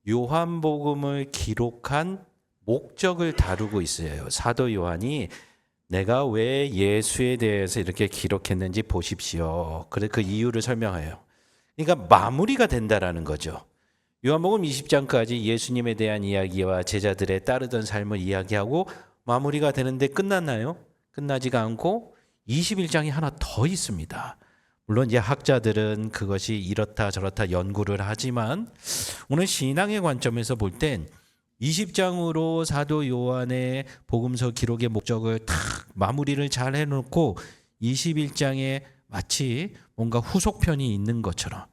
요한복음을 기록한 목적을 다루고 있어요. 사도 요한이 내가 왜 예수에 대해서 이렇게 기록했는지 보십시오. 그래 그 이유를 설명해요. 그러니까 마무리가 된다라는 거죠. 요한복음 20장까지 예수님에 대한 이야기와 제자들의 따르던 삶을 이야기하고 마무리가 되는데 끝났나요? 끝나지가 않고 21장이 하나 더 있습니다. 물론 이제 학자들은 그것이 이렇다 저렇다 연구를 하지만 오늘 신앙의 관점에서 볼 땐 20장으로 사도 요한의 복음서 기록의 목적을 탁 마무리를 잘 해놓고 21장에 마치 뭔가 후속편이 있는 것처럼.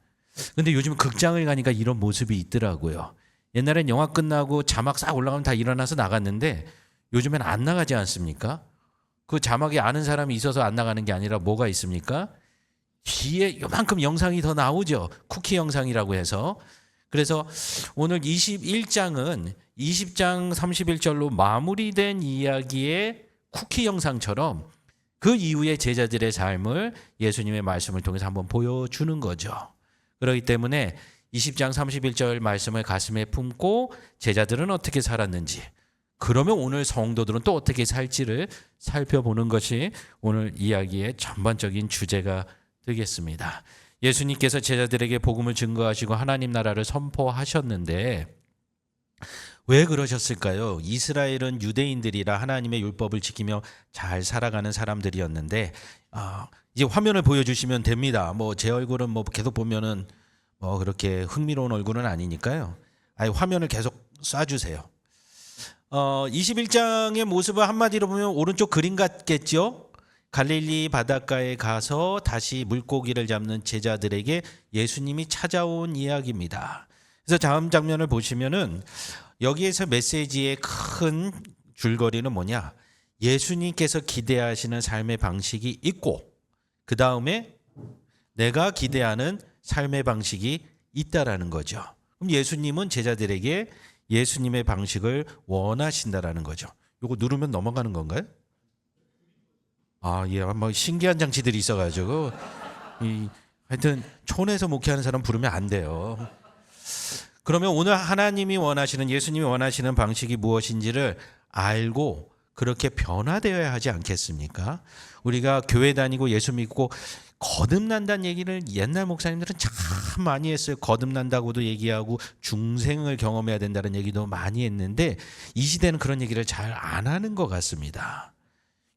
근데 요즘 극장을 가니까 이런 모습이 있더라고요. 옛날엔 영화 끝나고 자막 싹 올라가면 다 일어나서 나갔는데 요즘엔 안 나가지 않습니까? 그 자막에 아는 사람이 있어서 안 나가는 게 아니라 뭐가 있습니까? 뒤에 요만큼 영상이 더 나오죠. 쿠키 영상이라고 해서. 그래서 오늘 21장은 20장 31절로 마무리된 이야기의 쿠키 영상처럼 그 이후에 제자들의 삶을 예수님의 말씀을 통해서 한번 보여주는 거죠. 그렇기 때문에 20장 31절 말씀을 가슴에 품고 제자들은 어떻게 살았는지, 그러면 오늘 성도들은 또 어떻게 살지를 살펴보는 것이 오늘 이야기의 전반적인 주제가 되겠습니다. 예수님께서 제자들에게 복음을 증거하시고 하나님 나라를 선포하셨는데 왜 그러셨을까요? 이스라엘은 유대인들이라 하나님의 율법을 지키며 잘 살아가는 사람들이었는데 이제 화면을 보여주시면 됩니다. 뭐 제 얼굴은 뭐 계속 보면은 뭐 그렇게 흥미로운 얼굴은 아니니까요. 화면을 계속 쏴주세요. 21장의 모습을 한마디로 보면 오른쪽 그림 같겠죠? 갈릴리 바닷가에 가서 다시 물고기를 잡는 제자들에게 예수님이 찾아온 이야기입니다. 그래서 다음 장면을 보시면은 여기에서 메시지의 큰 줄거리는 뭐냐? 예수님께서 기대하시는 삶의 방식이 있고 그 다음에 내가 기대하는 삶의 방식이 있다라는 거죠. 그럼 예수님은 제자들에게 예수님의 방식을 원하신다라는 거죠. 이거 누르면 넘어가는 건가요? 예, 뭐 신기한 장치들이 있어가지고 하여튼 촌에서 목회하는 사람 부르면 안 돼요. 그러면 오늘 하나님이 원하시는 예수님이 원하시는 방식이 무엇인지를 알고 그렇게 변화되어야 하지 않겠습니까? 우리가 교회 다니고 예수 믿고 거듭난다는 얘기를 옛날 목사님들은 참 많이 했어요. 거듭난다고도 얘기하고 중생을 경험해야 된다는 얘기도 많이 했는데 이 시대는 그런 얘기를 잘 안 하는 것 같습니다.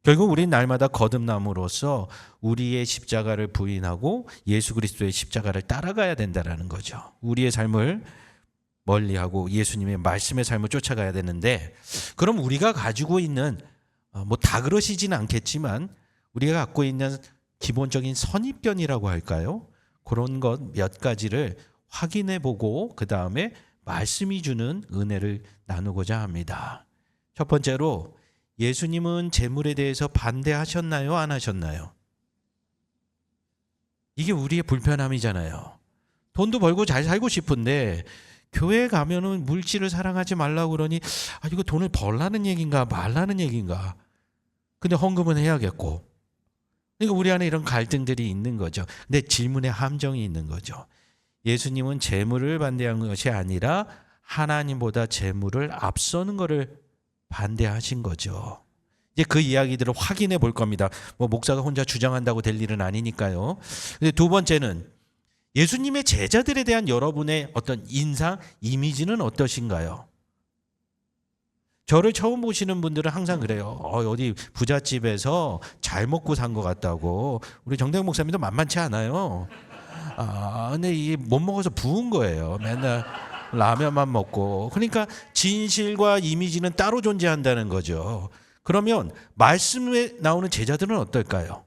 결국 우리는 날마다 거듭남으로써 우리의 십자가를 부인하고 예수 그리스도의 십자가를 따라가야 된다는 거죠. 우리의 삶을 멀리하고 예수님의 말씀의 삶을 쫓아가야 되는데 그럼 우리가 가지고 있는 뭐 다 그러시지는 않겠지만 우리가 갖고 있는 기본적인 선입견이라고 할까요? 그런 것 몇 가지를 확인해 보고 그 다음에 말씀이 주는 은혜를 나누고자 합니다. 첫 번째로 예수님은 재물에 대해서 반대하셨나요? 안 하셨나요? 이게 우리의 불편함이잖아요. 돈도 벌고 잘 살고 싶은데 교회에 가면은 물질을 사랑하지 말라고 그러니 이거 돈을 벌라는 얘기인가 말라는 얘기인가. 근데 헌금은 해야겠고. 그러니까 우리 안에 이런 갈등들이 있는 거죠. 근데 질문에 함정이 있는 거죠. 예수님은 재물을 반대한 것이 아니라 하나님보다 재물을 앞서는 것을 반대하신 거죠. 이제 그 이야기들을 확인해 볼 겁니다. 뭐 목사가 혼자 주장한다고 될 일은 아니니까요. 근데 두 번째는 예수님의 제자들에 대한 여러분의 어떤 인상, 이미지는 어떠신가요? 저를 처음 보시는 분들은 항상 그래요. 어디 부잣집에서 잘 먹고 산 것 같다고. 우리 정대영 목사님도 만만치 않아요. 근데 이게 못 먹어서 부은 거예요. 맨날 라면만 먹고. 그러니까 진실과 이미지는 따로 존재한다는 거죠. 그러면 말씀에 나오는 제자들은 어떨까요?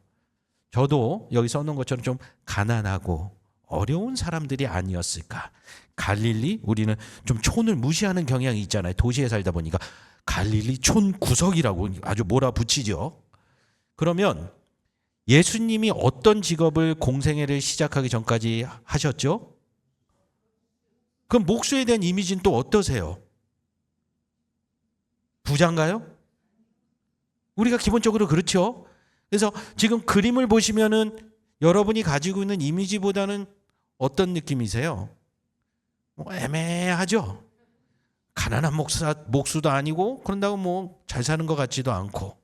저도 여기 써놓은 것처럼 좀 가난하고 어려운 사람들이 아니었을까. 갈릴리, 우리는 좀 촌을 무시하는 경향이 있잖아요. 도시에 살다 보니까. 갈릴리 촌 구석이라고 아주 몰아붙이죠. 그러면 예수님이 어떤 직업을 공생애를 시작하기 전까지 하셨죠? 그럼 목수에 대한 이미지는 또 어떠세요? 부자인가요? 우리가 기본적으로 그렇죠. 그래서 지금 그림을 보시면은 여러분이 가지고 있는 이미지보다는 어떤 느낌이세요? 애매하죠? 가난한 목수도 아니고 그런다고 뭐 잘 사는 것 같지도 않고.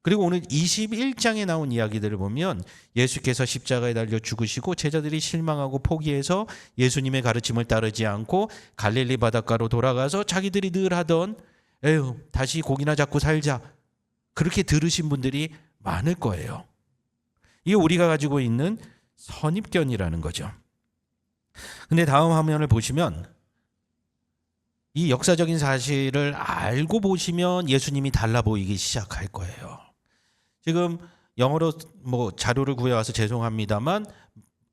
그리고 오늘 21장에 나온 이야기들을 보면 예수께서 십자가에 달려 죽으시고 제자들이 실망하고 포기해서 예수님의 가르침을 따르지 않고 갈릴리 바닷가로 돌아가서 자기들이 늘 하던 에휴 다시 고기나 잡고 살자, 그렇게 들으신 분들이 많을 거예요. 이게 우리가 가지고 있는 선입견이라는 거죠. 근데 다음 화면을 보시면 이 역사적인 사실을 알고 보시면 예수님이 달라 보이기 시작할 거예요. 지금 영어로 뭐 자료를 구해와서 죄송합니다만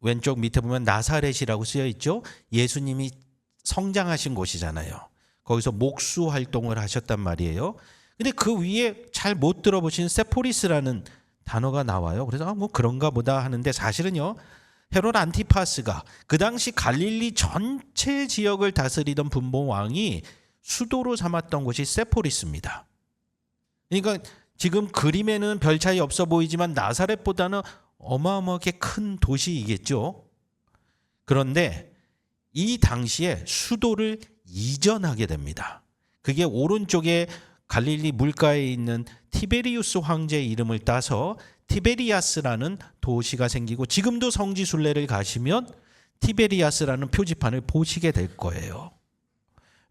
왼쪽 밑에 보면 나사렛이라고 쓰여 있죠. 예수님이 성장하신 곳이잖아요. 거기서 목수 활동을 하셨단 말이에요. 근데 그 위에 잘 못 들어보신 세포리스라는 단어가 나와요. 그래서 뭐 그런가 보다 하는데 사실은요, 헤롯 안티파스가 그 당시 갈릴리 전체 지역을 다스리던 분봉 왕이 수도로 삼았던 곳이 세포리스입니다. 그러니까 지금 그림에는 별 차이 없어 보이지만 나사렛보다는 어마어마하게 큰 도시이겠죠. 그런데 이 당시에 수도를 이전하게 됩니다. 그게 오른쪽에 갈릴리 물가에 있는 티베리우스 황제의 이름을 따서 티베리아스라는 도시가 생기고, 지금도 성지 순례를 가시면 티베리아스라는 표지판을 보시게 될 거예요.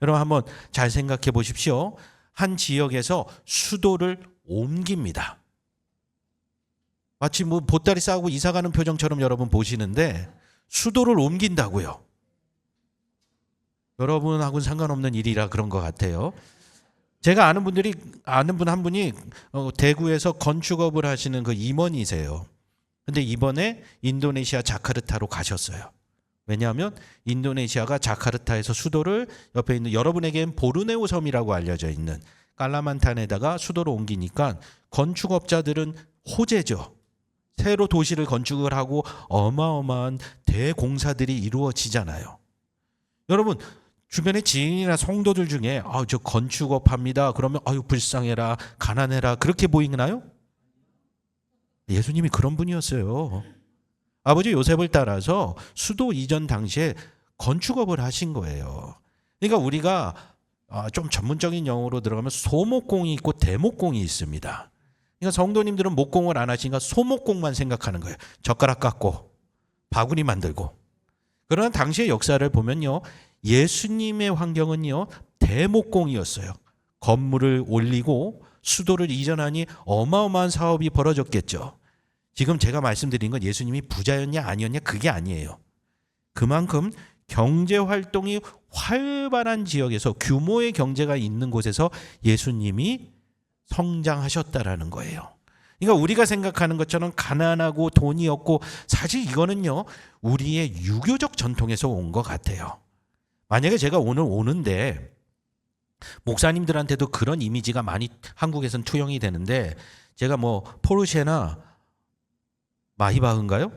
여러분 한번 잘 생각해 보십시오. 한 지역에서 수도를 옮깁니다. 마치 뭐 보따리 싸고 이사 가는 표정처럼 여러분 보시는데 수도를 옮긴다고요. 여러분하고는 상관없는 일이라 그런 것 같아요. 제가 아는 분 한 분이 대구에서 건축업을 하시는 그 임원이세요. 근데 이번에 인도네시아 자카르타로 가셨어요. 왜냐하면 인도네시아가 자카르타에서 수도를 옆에 있는, 여러분에겐 보르네오 섬이라고 알려져 있는 깔라만탄에다가 수도를 옮기니까 건축업자들은 호재죠. 새로 도시를 건축을 하고 어마어마한 대공사들이 이루어지잖아요. 여러분 주변에 지인이나 성도들 중에 저 건축업 합니다 그러면 불쌍해라 가난해라 그렇게 보이나요? 예수님이 그런 분이었어요. 아버지 요셉을 따라서 수도 이전 당시에 건축업을 하신 거예요. 그러니까 우리가 좀 전문적인 용어로 들어가면 소목공이 있고 대목공이 있습니다. 그러니까 성도님들은 목공을 안 하시니까 소목공만 생각하는 거예요. 젓가락 깎고 바구니 만들고. 그러나 당시의 역사를 보면요, 예수님의 환경은요 대목공이었어요. 건물을 올리고 수도를 이전하니 어마어마한 사업이 벌어졌겠죠. 지금 제가 말씀드린 건 예수님이 부자였냐 아니었냐 그게 아니에요. 그만큼 경제활동이 활발한 지역에서, 규모의 경제가 있는 곳에서 예수님이 성장하셨다라는 거예요. 그러니까 우리가 생각하는 것처럼 가난하고 돈이 없고, 사실 이거는요 우리의 유교적 전통에서 온 것 같아요. 만약에 제가 오늘 오는데 목사님들한테도 그런 이미지가 많이 한국에선 투영이 되는데, 제가 뭐 포르쉐나 마히바흐인가요?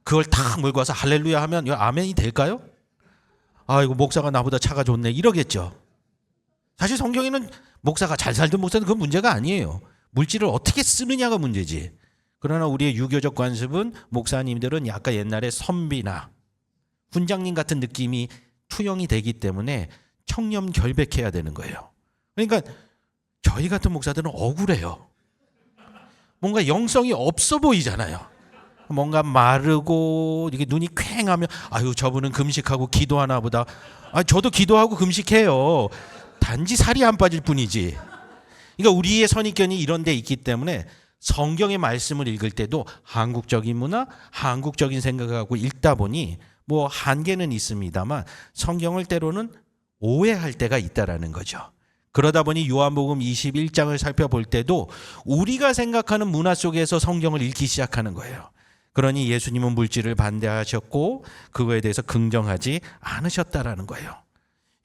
그걸 탁 몰고 와서 할렐루야 하면 이거 아멘이 될까요? 아이고 목사가 나보다 차가 좋네 이러겠죠. 사실 성경에는 목사가 잘 살던 목사는 그건 문제가 아니에요. 물질을 어떻게 쓰느냐가 문제지. 그러나 우리의 유교적 관습은 목사님들은 약간 옛날에 선비나 훈장님 같은 느낌이 투영이 되기 때문에 청렴결백해야 되는 거예요. 그러니까 저희 같은 목사들은 억울해요. 뭔가 영성이 없어 보이잖아요. 뭔가 마르고 이게 눈이 퀭하면 저분은 금식하고 기도하나 보다. 저도 기도하고 금식해요. 단지 살이 안 빠질 뿐이지. 그러니까 우리의 선입견이 이런 데 있기 때문에 성경의 말씀을 읽을 때도 한국적인 문화, 한국적인 생각을 갖고 읽다 보니 뭐 한계는 있습니다만 성경을 때로는 오해할 때가 있다라는 거죠. 그러다 보니 요한복음 21장을 살펴볼 때도 우리가 생각하는 문화 속에서 성경을 읽기 시작하는 거예요. 그러니 예수님은 물질을 반대하셨고 그거에 대해서 긍정하지 않으셨다라는 거예요.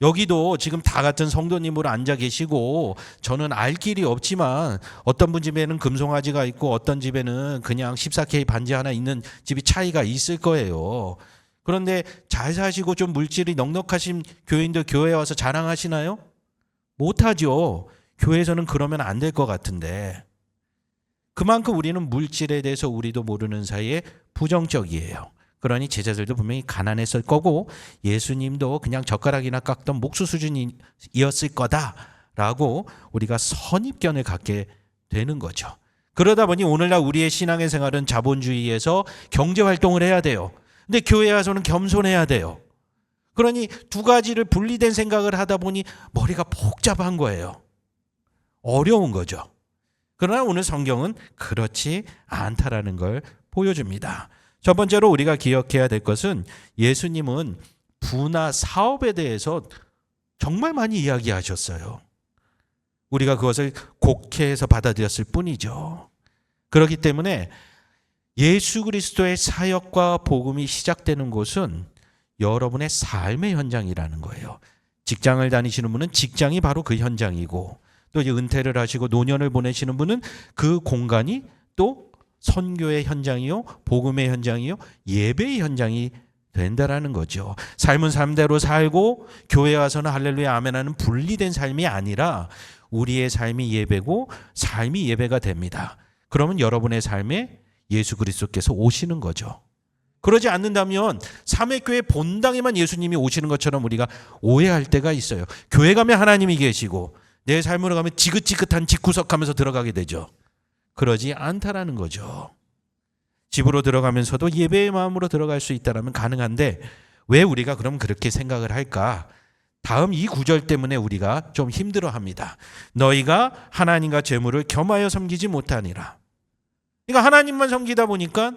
여기도 지금 다 같은 성도님으로 앉아 계시고 저는 알 길이 없지만 어떤 분 집에는 금송아지가 있고 어떤 집에는 그냥 14K 반지 하나 있는 집이 차이가 있을 거예요. 그런데 잘 사시고 좀 물질이 넉넉하신 교인들 교회에 와서 자랑하시나요? 못하죠. 교회에서는 그러면 안 될 것 같은데, 그만큼 우리는 물질에 대해서 우리도 모르는 사이에 부정적이에요. 그러니 제자들도 분명히 가난했을 거고 예수님도 그냥 젓가락이나 깎던 목수 수준이었을 거다라고 우리가 선입견을 갖게 되는 거죠. 그러다 보니 오늘날 우리의 신앙의 생활은 자본주의에서 경제활동을 해야 돼요. 근데 교회에 와서는 겸손해야 돼요. 그러니 두 가지를 분리된 생각을 하다 보니 머리가 복잡한 거예요. 어려운 거죠. 그러나 오늘 성경은 그렇지 않다라는 걸 보여줍니다. 첫 번째로 우리가 기억해야 될 것은 예수님은 부나 사업에 대해서 정말 많이 이야기하셨어요. 우리가 그것을 곡해해서 받아들였을 뿐이죠. 그렇기 때문에 예수 그리스도의 사역과 복음이 시작되는 곳은 여러분의 삶의 현장이라는 거예요. 직장을 다니시는 분은 직장이 바로 그 현장이고, 또 이제 은퇴를 하시고 노년을 보내시는 분은 그 공간이 또 선교의 현장이요, 복음의 현장이요, 예배의 현장이 된다라는 거죠. 삶은 삶대로 살고 교회 와서는 할렐루야 아멘하는 분리된 삶이 아니라 우리의 삶이 예배고 삶이 예배가 됩니다. 그러면 여러분의 삶에 예수 그리스도께서 오시는 거죠. 그러지 않는다면 삼위교회 본당에만 예수님이 오시는 것처럼 우리가 오해할 때가 있어요. 교회 가면 하나님이 계시고 내 삶으로 가면 지긋지긋한 집구석하면서 들어가게 되죠. 그러지 않다라는 거죠. 집으로 들어가면서도 예배의 마음으로 들어갈 수 있다라면 가능한데 왜 우리가 그럼 그렇게 생각을 할까? 다음 이 구절 때문에 우리가 좀 힘들어합니다. 너희가 하나님과 재물을 겸하여 섬기지 못하니라. 그러니까 하나님만 섬기다 보니까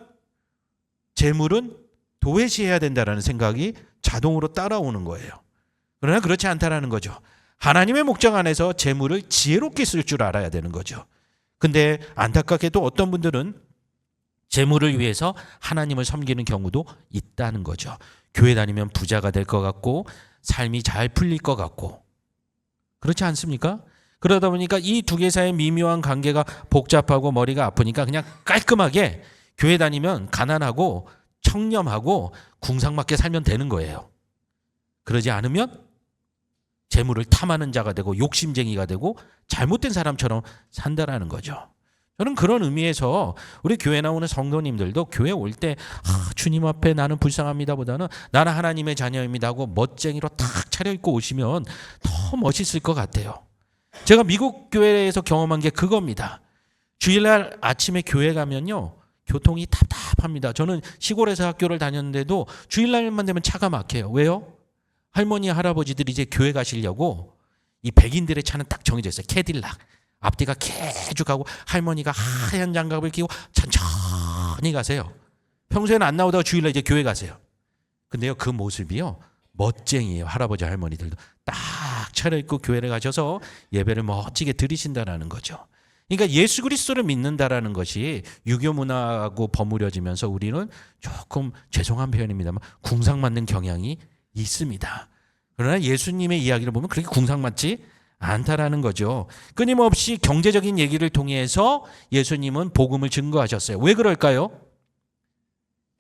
재물은 도외시해야 된다라는 생각이 자동으로 따라오는 거예요. 그러나 그렇지 않다라는 거죠. 하나님의 목적 안에서 재물을 지혜롭게 쓸 줄 알아야 되는 거죠. 근데 안타깝게도 어떤 분들은 재물을 위해서 하나님을 섬기는 경우도 있다는 거죠. 교회 다니면 부자가 될 것 같고 삶이 잘 풀릴 것 같고 그렇지 않습니까? 그러다 보니까 이 두 개 사이의 미묘한 관계가 복잡하고 머리가 아프니까 그냥 깔끔하게 교회 다니면 가난하고 청렴하고 궁상맞게 살면 되는 거예요. 그러지 않으면 재물을 탐하는 자가 되고 욕심쟁이가 되고 잘못된 사람처럼 산다라는 거죠. 저는 그런 의미에서 우리 교회 나오는 성도님들도 교회 올 때 주님 앞에 나는 불쌍합니다 보다는 나는 하나님의 자녀입니다 하고 멋쟁이로 탁 차려입고 오시면 더 멋있을 것 같아요. 제가 미국 교회에서 경험한 게 그겁니다. 주일날 아침에 교회 가면요 교통이 답답합니다. 저는 시골에서 학교를 다녔는데도 주일날만 되면 차가 막혀요. 왜요? 할머니 할아버지들이 이제 교회 가시려고 이 백인들의 차는 딱 정해져 있어요. 캐딜락. 앞뒤가 개죽하고 할머니가 하얀 장갑을 끼고 천천히 가세요. 평소에는 안 나오다가 주일날 이제 교회 가세요. 근데요 그 모습이요 멋쟁이에요. 할아버지 할머니들도 딱 차려입고 교회를 가셔서 예배를 멋지게 드리신다라는 거죠. 그러니까 예수 그리스도를 믿는다라는 것이 유교 문화하고 버무려지면서 우리는 조금 죄송한 표현입니다만 궁상맞는 경향이 있습니다. 그러나 예수님의 이야기를 보면 그렇게 궁상맞지 않다라는 거죠. 끊임없이 경제적인 얘기를 통해서 예수님은 복음을 증거하셨어요. 왜 그럴까요?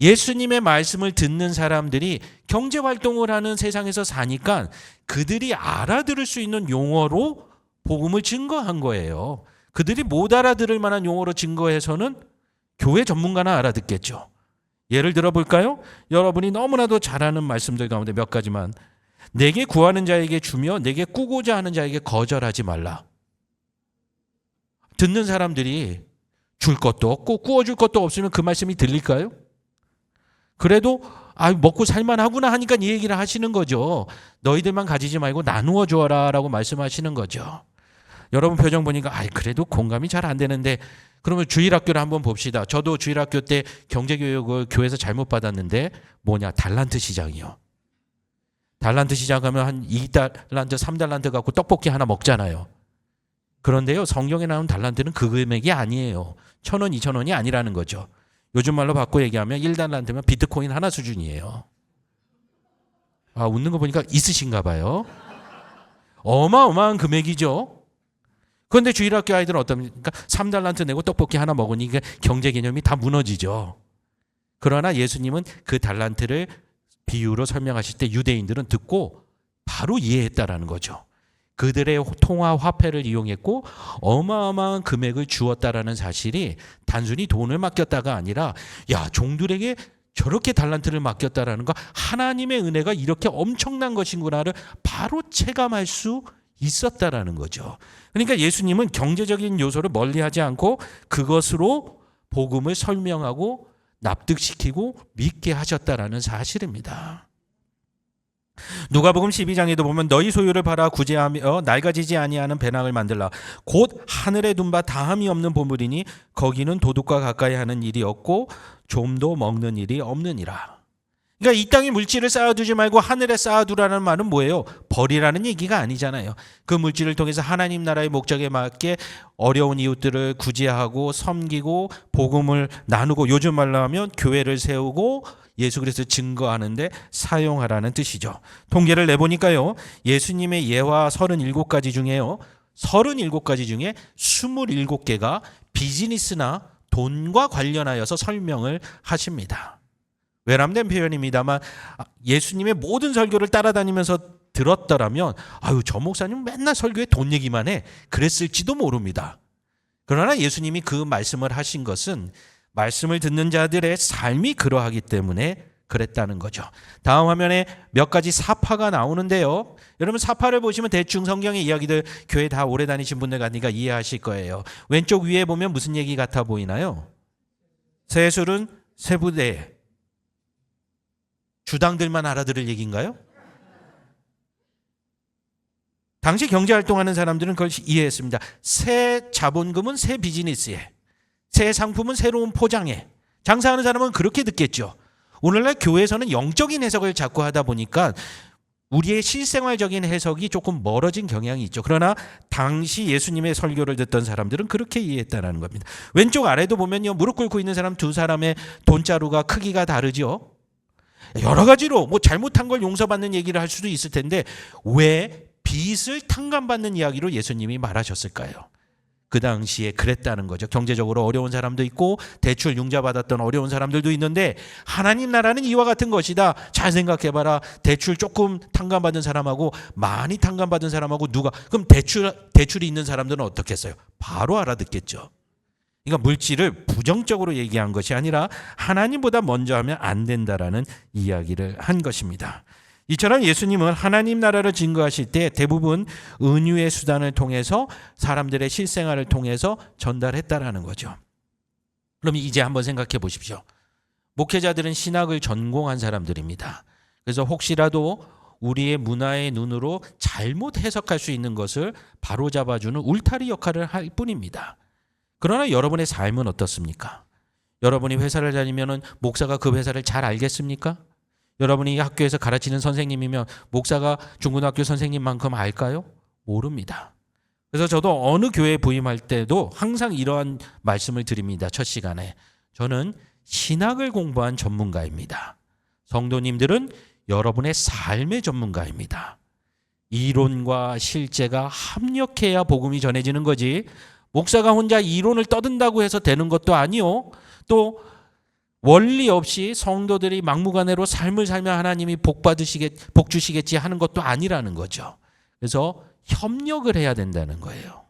예수님의 말씀을 듣는 사람들이 경제활동을 하는 세상에서 사니까 그들이 알아들을 수 있는 용어로 복음을 증거한 거예요. 그들이 못 알아들을 만한 용어로 증거해서는 교회 전문가나 알아듣겠죠. 예를 들어 볼까요? 여러분이 너무나도 잘 아는 말씀들 가운데 몇 가지만. 내게 구하는 자에게 주며 내게 꾸고자 하는 자에게 거절하지 말라. 듣는 사람들이 줄 것도 없고 꾸어줄 것도 없으면 그 말씀이 들릴까요? 그래도 먹고 살만하구나 하니까 이 얘기를 하시는 거죠. 너희들만 가지지 말고 나누어 주어라 라고 말씀하시는 거죠. 여러분 표정 보니까 그래도 공감이 잘 안 되는데 그러면 주일학교를 한번 봅시다. 저도 주일학교 때 경제교육을 교회에서 잘못 받았는데 달란트 시장이요. 달란트 시장 가면 한 2달란트, 3달란트 갖고 떡볶이 하나 먹잖아요. 그런데요 성경에 나온 달란트는 그 금액이 아니에요. 1,000원, 2,000원이 아니라는 거죠. 요즘 말로 바꿔 얘기하면 1달란트면 비트코인 하나 수준이에요. 웃는 거 보니까 있으신가 봐요. 어마어마한 금액이죠. 그런데 주일학교 아이들은 어떻습니까? 3달란트 내고 떡볶이 하나 먹으니까 경제 개념이 다 무너지죠. 그러나 예수님은 그 달란트를 비유로 설명하실 때 유대인들은 듣고 바로 이해했다라는 거죠. 그들의 통화 화폐를 이용했고 어마어마한 금액을 주었다라는 사실이 단순히 돈을 맡겼다가 아니라 종들에게 저렇게 달란트를 맡겼다라는 거, 하나님의 은혜가 이렇게 엄청난 것인구나를 바로 체감할 수 있었다라는 거죠. 그러니까 예수님은 경제적인 요소를 멀리하지 않고 그것으로 복음을 설명하고 납득시키고 믿게 하셨다라는 사실입니다. 누가복음 12장에도 보면 너희 소유를 팔아 구제하며 낡아지지 아니하는 배낭을 만들라. 곧 하늘에 둔 바 다함이 없는 보물이니 거기는 도둑과 가까이 하는 일이 없고 좀도 먹는 일이 없느니라. 그러니까 이 땅에 물질을 쌓아두지 말고 하늘에 쌓아두라는 말은 뭐예요? 버리라는 얘기가 아니잖아요. 그 물질을 통해서 하나님 나라의 목적에 맞게 어려운 이웃들을 구제하고 섬기고 복음을 나누고, 요즘 말로 하면 교회를 세우고 예수 그리스도 증거하는데 사용하라는 뜻이죠. 통계를 내보니까요, 예수님의 예화 37가지 중에요, 37가지 중에 27개가 비즈니스나 돈과 관련하여서 설명을 하십니다. 외람된 표현입니다만 예수님의 모든 설교를 따라다니면서 들었더라면 아유, 저 목사님 맨날 설교에 돈 얘기만 해, 그랬을지도 모릅니다. 그러나 예수님이 그 말씀을 하신 것은 말씀을 듣는 자들의 삶이 그러하기 때문에 그랬다는 거죠. 다음 화면에 몇 가지 사파가 나오는데요, 여러분 사파를 보시면 대충 성경의 이야기들 교회 다 오래 다니신 분들 같으니까 이해하실 거예요. 왼쪽 위에 보면 무슨 얘기 같아 보이나요? 세술은 세부대, 주당들만 알아들을 얘기인가요? 당시 경제활동하는 사람들은 그걸 이해했습니다. 새 자본금은 새 비즈니스에, 새 상품은 새로운 포장에, 장사하는 사람은 그렇게 듣겠죠. 오늘날 교회에서는 영적인 해석을 자꾸 하다 보니까 우리의 실생활적인 해석이 조금 멀어진 경향이 있죠. 그러나 당시 예수님의 설교를 듣던 사람들은 그렇게 이해했다는 겁니다. 왼쪽 아래도 보면요, 무릎 꿇고 있는 사람 두 사람의 돈자루가 크기가 다르죠. 여러 가지로 뭐 잘못한 걸 용서받는 얘기를 할 수도 있을 텐데 왜 빚을 탕감받는 이야기로 예수님이 말하셨을까요? 그 당시에 그랬다는 거죠. 경제적으로 어려운 사람도 있고 대출 융자받았던 어려운 사람들도 있는데 하나님 나라는 이와 같은 것이다. 잘 생각해봐라. 대출 조금 탕감받은 사람하고 많이 탕감받은 사람하고 그럼 대출이 있는 사람들은 어떻겠어요? 바로 알아듣겠죠. 그러니까 물질을 부정적으로 얘기한 것이 아니라 하나님보다 먼저 하면 안 된다라는 이야기를 한 것입니다. 이처럼 예수님은 하나님 나라를 증거하실 때 대부분 은유의 수단을 통해서 사람들의 실생활을 통해서 전달했다라는 거죠. 그럼 이제 한번 생각해 보십시오. 목회자들은 신학을 전공한 사람들입니다. 그래서 혹시라도 우리의 문화의 눈으로 잘못 해석할 수 있는 것을 바로잡아주는 울타리 역할을 할 뿐입니다. 그러나 여러분의 삶은 어떻습니까? 여러분이 회사를 다니면 목사가 그 회사를 잘 알겠습니까? 여러분이 학교에서 가르치는 선생님이면 목사가 중고등학교 선생님만큼 알까요? 모릅니다. 그래서 저도 어느 교회에 부임할 때도 항상 이러한 말씀을 드립니다. 첫 시간에. 저는 신학을 공부한 전문가입니다. 성도님들은 여러분의 삶의 전문가입니다. 이론과 실제가 합력해야 복음이 전해지는 거지, 목사가 혼자 이론을 떠든다고 해서 되는 것도 아니요, 또 원리 없이 성도들이 막무가내로 삶을 살면 하나님이 복 주시겠지 하는 것도 아니라는 거죠. 그래서 협력을 해야 된다는 거예요.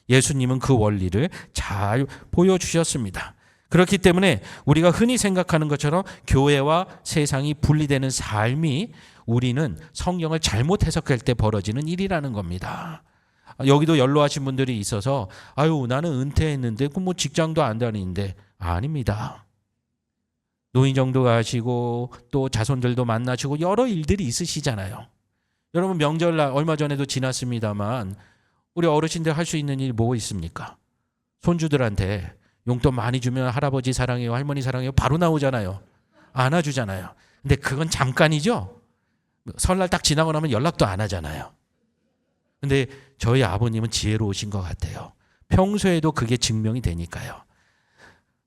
예수님은 그 원리를 잘 보여주셨습니다. 그렇기 때문에 우리가 흔히 생각하는 것처럼 교회와 세상이 분리되는 삶이 우리는 성경을 잘못 해석할 때 벌어지는 일이라는 겁니다. 여기도 연로하신 분들이 있어서 아유, 나는 은퇴했는데 뭐 직장도 안 다니는데, 아닙니다. 노인정도 가시고 또 자손들도 만나시고 여러 일들이 있으시잖아요. 여러분 명절날 얼마 전에도 지났습니다만 우리 어르신들 할 수 있는 일이 뭐 있습니까? 손주들한테 용돈 많이 주면 할아버지 사랑해요, 할머니 사랑해요 바로 나오잖아요. 안아주잖아요. 근데 그건 잠깐이죠. 설날 딱 지나고 나면 연락도 안 하잖아요. 근데 저희 아버님은 지혜로우신 것 같아요. 평소에도 그게 증명이 되니까요.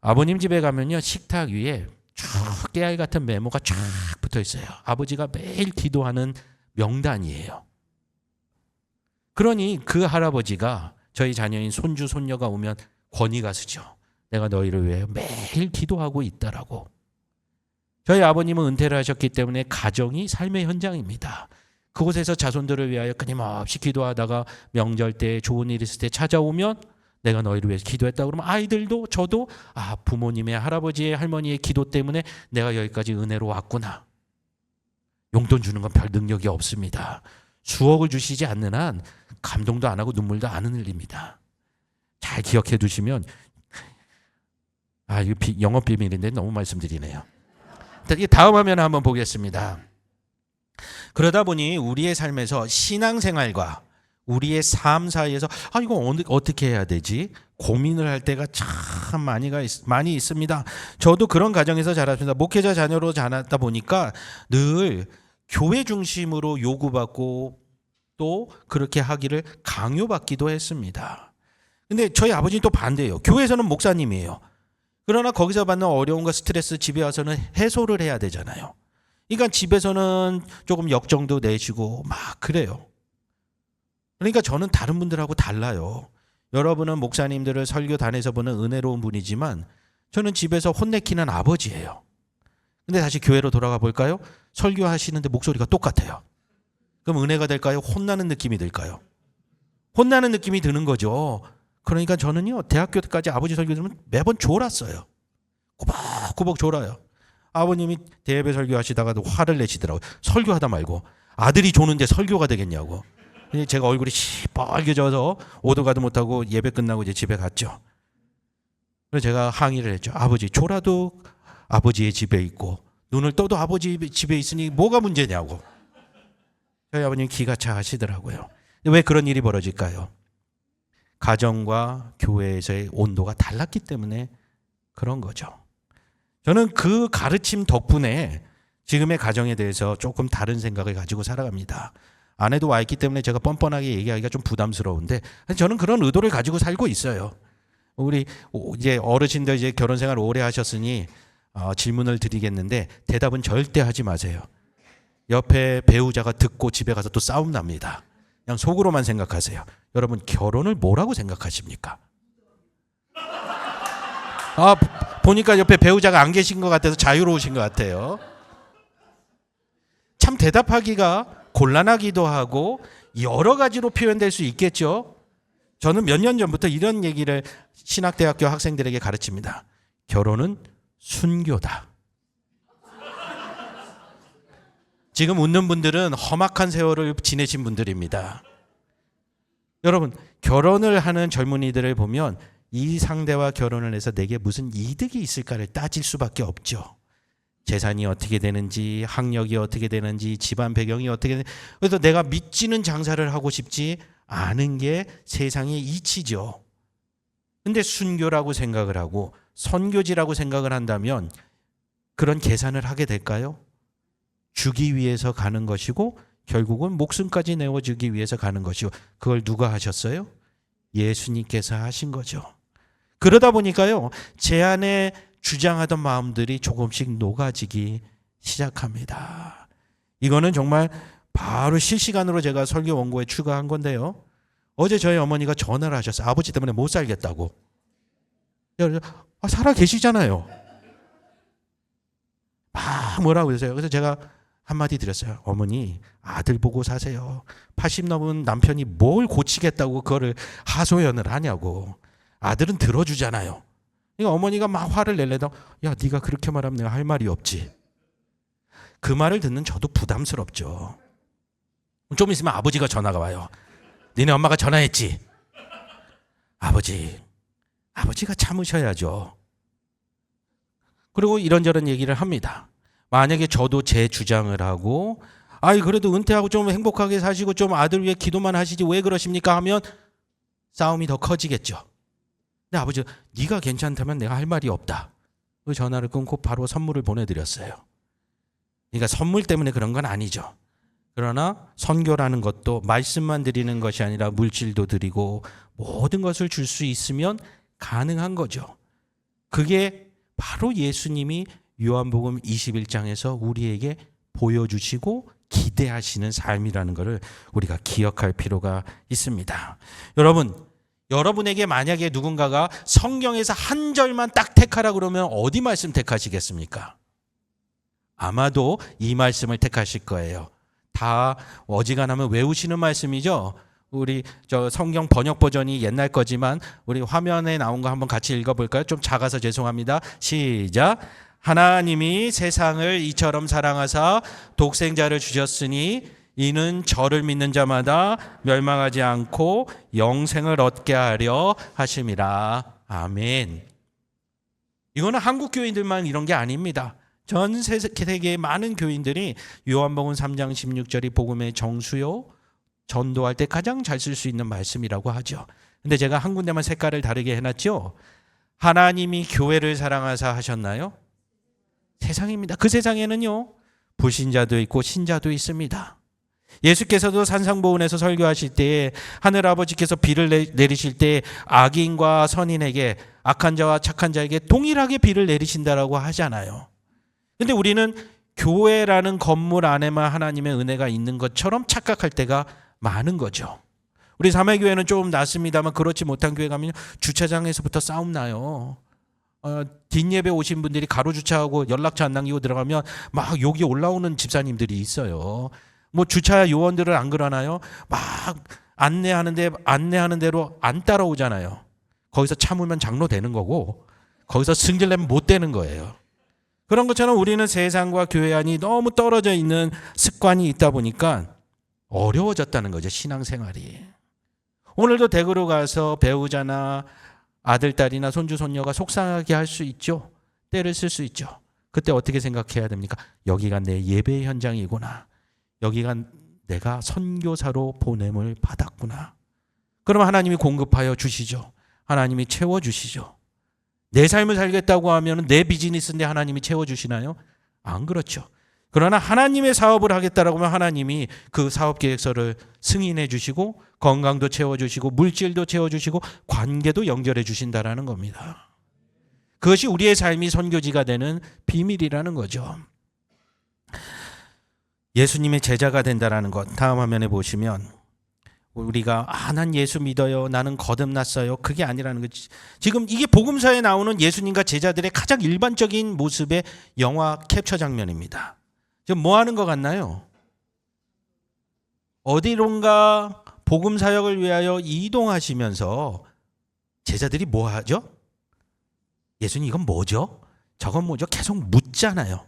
아버님 집에 가면요, 식탁 위에 쫙 깨알 같은 메모가 쫙 붙어 있어요. 아버지가 매일 기도하는 명단이에요. 그러니 그 할아버지가 저희 자녀인 손주 손녀가 오면 권위가 서죠. 내가 너희를 위해 매일 기도하고 있다라고. 저희 아버님은 은퇴를 하셨기 때문에 가정이 삶의 현장입니다. 그곳에서 자손들을 위하여 끊임없이 기도하다가 명절 때 좋은 일 있을 때 찾아오면 내가 너희를 위해서 기도했다 그러면 아이들도 저도 부모님의 할아버지의 할머니의 기도 때문에 내가 여기까지 은혜로 왔구나. 용돈 주는 건 별 능력이 없습니다. 수억을 주시지 않는 한 감동도 안 하고 눈물도 안 흘립니다. 잘 기억해 두시면 이거 영업 비밀인데 너무 말씀드리네요. 다음 화면 한번 보겠습니다. 그러다 보니 우리의 삶에서 신앙생활과 우리의 삶 사이에서 이거 어떻게 해야 되지? 고민을 할 때가 참 많이 있습니다. 저도 그런 가정에서 자랐습니다. 목회자 자녀로 자랐다 보니까 늘 교회 중심으로 요구받고 또 그렇게 하기를 강요받기도 했습니다. 근데 저희 아버지는 또 반대예요. 교회에서는 목사님이에요. 그러나 거기서 받는 어려움과 스트레스 집에 와서는 해소를 해야 되잖아요. 그러니까 집에서는 조금 역정도 내시고 막 그래요. 그러니까 저는 다른 분들하고 달라요. 여러분은 목사님들을 설교단에서 보는 은혜로운 분이지만 저는 집에서 혼내키는 아버지예요. 근데 다시 교회로 돌아가 볼까요? 설교하시는데 목소리가 똑같아요. 그럼 은혜가 될까요? 혼나는 느낌이 들까요? 혼나는 느낌이 드는 거죠. 그러니까 저는요, 대학교 때까지 아버지 설교 들으면 매번 졸았어요. 꾸벅꾸벅 졸아요. 아버님이 대예배 설교하시다가도 화를 내시더라고요. 설교하다 말고 아들이 조는데 설교가 되겠냐고. 제가 얼굴이 시뻘개져서 오도 가도 못하고 예배 끝나고 이제 집에 갔죠. 그래서 제가 항의를 했죠. 아버지, 졸아도 아버지의 집에 있고 눈을 떠도 아버지 집에 있으니 뭐가 문제냐고. 저희 아버님 기가 차 하시더라고요. 왜 그런 일이 벌어질까요? 가정과 교회에서의 온도가 달랐기 때문에 그런 거죠. 저는 그 가르침 덕분에 지금의 가정에 대해서 조금 다른 생각을 가지고 살아갑니다. 아내도 와 있기 때문에 제가 뻔뻔하게 얘기하기가 좀 부담스러운데 저는 그런 의도를 가지고 살고 있어요. 우리 이제 어르신들 이제 결혼 생활 오래 하셨으니 질문을 드리겠는데 대답은 절대 하지 마세요. 옆에 배우자가 듣고 집에 가서 또 싸움 납니다. 그냥 속으로만 생각하세요. 여러분, 결혼을 뭐라고 생각하십니까? 보니까 옆에 배우자가 안 계신 것 같아서 자유로우신 것 같아요. 참 대답하기가 곤란하기도 하고 여러 가지로 표현될 수 있겠죠. 저는 몇 년 전부터 이런 얘기를 신학대학교 학생들에게 가르칩니다. 결혼은 순교다. 지금 웃는 분들은 험악한 세월을 지내신 분들입니다. 여러분, 결혼을 하는 젊은이들을 보면 이 상대와 결혼을 해서 내게 무슨 이득이 있을까를 따질 수밖에 없죠. 재산이 어떻게 되는지, 학력이 어떻게 되는지, 집안 배경이 어떻게 되는지. 그래서 내가 믿지는 장사를 하고 싶지 않은 게 세상의 이치죠. 근데 순교라고 생각을 하고 선교지라고 생각을 한다면 그런 계산을 하게 될까요? 주기 위해서 가는 것이고 결국은 목숨까지 내어주기 위해서 가는 것이고, 그걸 누가 하셨어요? 예수님께서 하신 거죠. 그러다 보니까요, 제 안에 주장하던 마음들이 조금씩 녹아지기 시작합니다. 이거는 정말 바로 실시간으로 제가 설교 원고에 추가한 건데요. 어제 저희 어머니가 전화를 하셨어요. 아버지 때문에 못 살겠다고. 살아 계시잖아요. 막 뭐라고 그러세요. 그래서 제가 한마디 드렸어요. 어머니, 아들 보고 사세요. 80 넘은 남편이 뭘 고치겠다고 그거를 하소연을 하냐고. 아들은 들어주잖아요. 그러니까 어머니가 막 화를 내려다, 야, 네가 그렇게 말하면 내가 할 말이 없지. 그 말을 듣는 저도 부담스럽죠. 좀 있으면 아버지가 전화가 와요. 니네 엄마가 전화했지? 아버지가 참으셔야죠. 그리고 이런저런 얘기를 합니다. 만약에 저도 제 주장을 하고, 그래도 은퇴하고 좀 행복하게 사시고 좀 아들 위해 기도만 하시지 왜 그러십니까? 하면 싸움이 더 커지겠죠. 근데 아버지, 네가 괜찮다면 내가 할 말이 없다. 그 전화를 끊고 바로 선물을 보내드렸어요. 그러니까 선물 때문에 그런 건 아니죠. 그러나 선교라는 것도 말씀만 드리는 것이 아니라 물질도 드리고 모든 것을 줄 수 있으면 가능한 거죠. 그게 바로 예수님이 요한복음 21장에서 우리에게 보여주시고 기대하시는 삶이라는 것을 우리가 기억할 필요가 있습니다. 여러분에게 만약에 누군가가 성경에서 한 절만 딱 택하라 그러면 어디 말씀 택하시겠습니까? 아마도 이 말씀을 택하실 거예요. 다 어지간하면 외우시는 말씀이죠. 우리 저 성경 번역 버전이 옛날 거지만 우리 화면에 나온 거 한번 같이 읽어볼까요? 좀 작아서 죄송합니다. 시작. 하나님이 세상을 이처럼 사랑하사 독생자를 주셨으니 이는 저를 믿는 자마다 멸망하지 않고 영생을 얻게 하려 하심이라. 아멘. 이거는 한국 교인들만 이런 게 아닙니다. 전 세계의 많은 교인들이 요한복음 3장 16절이 복음의 정수요, 전도할 때 가장 잘 쓸 수 있는 말씀이라고 하죠. 근데 제가 한 군데만 색깔을 다르게 해놨죠. 하나님이 교회를 사랑하사 하셨나요? 세상입니다. 그 세상에는요, 불신자도 있고 신자도 있습니다. 예수께서도 산상보훈에서 설교하실 때에 하늘아버지께서 비를 내리실 때 악인과 선인에게, 악한 자와 착한 자에게 동일하게 비를 내리신다라고 하잖아요. 근데 우리는 교회라는 건물 안에만 하나님의 은혜가 있는 것처럼 착각할 때가 많은 거죠. 우리 사매교회는 좀 낫습니다만 그렇지 못한 교회 가면 주차장에서부터 싸움 나요. 뒷예배 오신 분들이 가로 주차하고 연락처 안 남기고 들어가면 막 욕이 올라오는 집사님들이 있어요. 뭐 주차 요원들은 안 그러나요? 막 안내하는 대로 안 따라오잖아요. 거기서 참으면 장로 되는 거고 거기서 승질내면 못 되는 거예요. 그런 것처럼 우리는 세상과 교회 안이 너무 떨어져 있는 습관이 있다 보니까 어려워졌다는 거죠, 신앙생활이. 오늘도 댁으로 가서 배우자나 아들, 딸이나 손주, 손녀가 속상하게 할 수 있죠. 때를 쓸 수 있죠. 그때 어떻게 생각해야 됩니까? 여기가 내 예배 현장이구나. 여기가 내가 선교사로 보냄을 받았구나. 그러면 하나님이 공급하여 주시죠. 하나님이 채워주시죠. 내 삶을 살겠다고 하면 내 비즈니스인데 하나님이 채워주시나요? 안 그렇죠. 그러나 하나님의 사업을 하겠다라고 하면 하나님이 그 사업 계획서를 승인해 주시고 건강도 채워주시고 물질도 채워주시고 관계도 연결해 주신다라는 겁니다. 그것이 우리의 삶이 선교지가 되는 비밀이라는 거죠. 예수님의 제자가 된다라는 것, 다음 화면에 보시면 우리가 난 예수 믿어요, 나는 거듭났어요, 그게 아니라는 거지. 지금 이게 복음서에 나오는 예수님과 제자들의 가장 일반적인 모습의 영화 캡처 장면입니다. 지금 뭐 하는 것 같나요? 어디론가 복음 사역을 위하여 이동하시면서 제자들이 뭐 하죠? 예수님 이건 뭐죠? 저건 뭐죠? 계속 묻잖아요.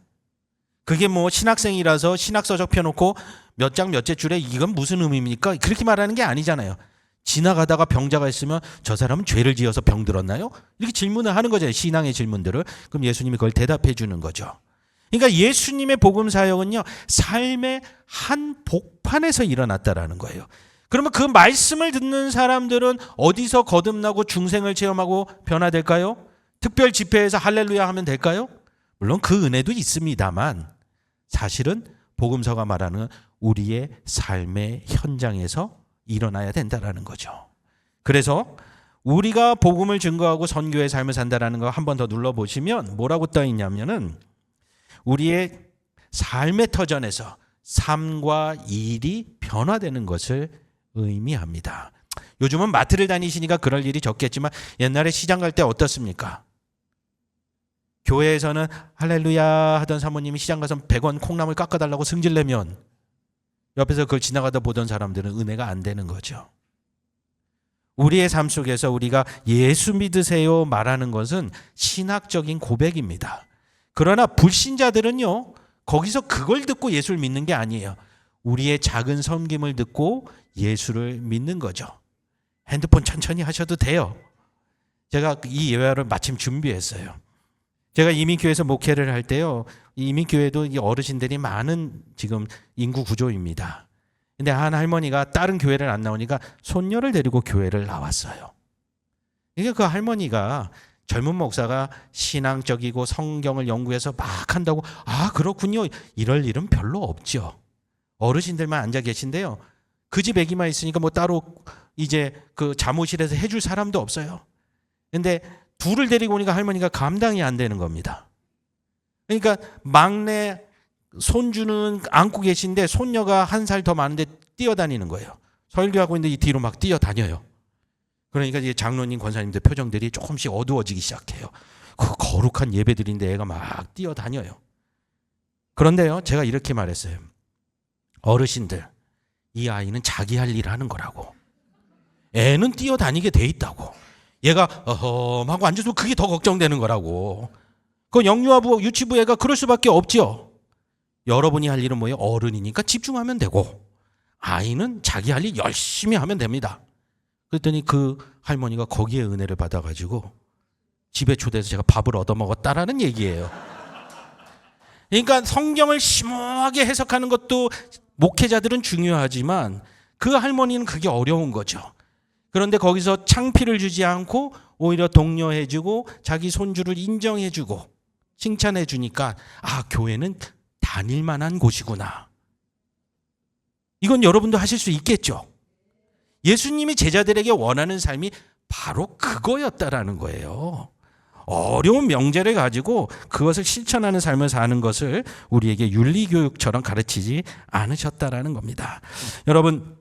그게 뭐 신학생이라서 신학서적 펴놓고 몇 장 몇째 줄에 이건 무슨 의미입니까? 그렇게 말하는 게 아니잖아요. 지나가다가 병자가 있으면 저 사람은 죄를 지어서 병들었나요? 이렇게 질문을 하는 거잖아요. 신앙의 질문들을. 그럼 예수님이 그걸 대답해 주는 거죠. 그러니까 예수님의 복음 사역은요, 삶의 한 복판에서 일어났다라는 거예요. 그러면 그 말씀을 듣는 사람들은 어디서 거듭나고 중생을 체험하고 변화될까요? 특별 집회에서 할렐루야 하면 될까요? 물론 그 은혜도 있습니다만 사실은 복음서가 말하는 우리의 삶의 현장에서 일어나야 된다라는 거죠. 그래서 우리가 복음을 증거하고 선교의 삶을 산다라는 거 한 번 더 눌러보시면 뭐라고 떠 있냐면은 우리의 삶의 터전에서 삶과 일이 변화되는 것을 의미합니다. 요즘은 마트를 다니시니까 그럴 일이 적겠지만 옛날에 시장 갈 때 어떻습니까? 교회에서는 할렐루야 하던 사모님이 시장 가서 100원 콩나물 깎아달라고 승질내면 옆에서 그걸 지나가다 보던 사람들은 은혜가 안 되는 거죠. 우리의 삶 속에서 우리가 예수 믿으세요 말하는 것은 신학적인 고백입니다. 그러나 불신자들은요, 거기서 그걸 듣고 예수를 믿는 게 아니에요. 우리의 작은 섬김을 듣고 예수를 믿는 거죠. 핸드폰 천천히 하셔도 돼요. 제가 이 예화를 마침 준비했어요. 제가 이민교회에서 목회를 할 때요, 이민교회도 이 어르신들이 많은 지금 인구 구조입니다. 근데 한 할머니가 다른 교회를 안 나오니까 손녀를 데리고 교회를 나왔어요. 이게 그 할머니가 젊은 목사가 신앙적이고 성경을 연구해서 막 한다고, 그렇군요, 이럴 일은 별로 없죠. 어르신들만 앉아 계신데요, 그 집 애기만 있으니까 뭐 따로 이제 그 사무실에서 해줄 사람도 없어요. 근데 둘을 데리고 오니까 할머니가 감당이 안 되는 겁니다. 그러니까 막내 손주는 안고 계신데 손녀가 1살 더 많은데 뛰어다니는 거예요. 설교하고 있는데 이 뒤로 막 뛰어다녀요. 그러니까 이제 장로님, 권사님들 표정들이 조금씩 어두워지기 시작해요. 그 거룩한 예배드린데 애가 막 뛰어다녀요. 그런데요, 제가 이렇게 말했어요. 어르신들, 이 아이는 자기 할 일을 하는 거라고. 애는 뛰어다니게 돼 있다고. 얘가 하고 앉아서 그게 더 걱정되는 거라고. 그 영유아부 유치부 애가 그럴 수밖에 없죠. 여러분이 할 일은 뭐예요? 어른이니까 집중하면 되고, 아이는 자기 할 일 열심히 하면 됩니다. 그랬더니 그 할머니가 거기에 은혜를 받아가지고 집에 초대해서 제가 밥을 얻어먹었다라는 얘기예요. 그러니까 성경을 심오하게 해석하는 것도 목회자들은 중요하지만 그 할머니는 그게 어려운 거죠. 그런데 거기서 창피를 주지 않고 오히려 독려해주고 자기 손주를 인정해주고 칭찬해주니까 교회는 다닐만한 곳이구나. 이건 여러분도 하실 수 있겠죠. 예수님이 제자들에게 원하는 삶이 바로 그거였다라는 거예요. 어려운 명제를 가지고 그것을 실천하는 삶을 사는 것을 우리에게 윤리교육처럼 가르치지 않으셨다라는 겁니다. 여러분,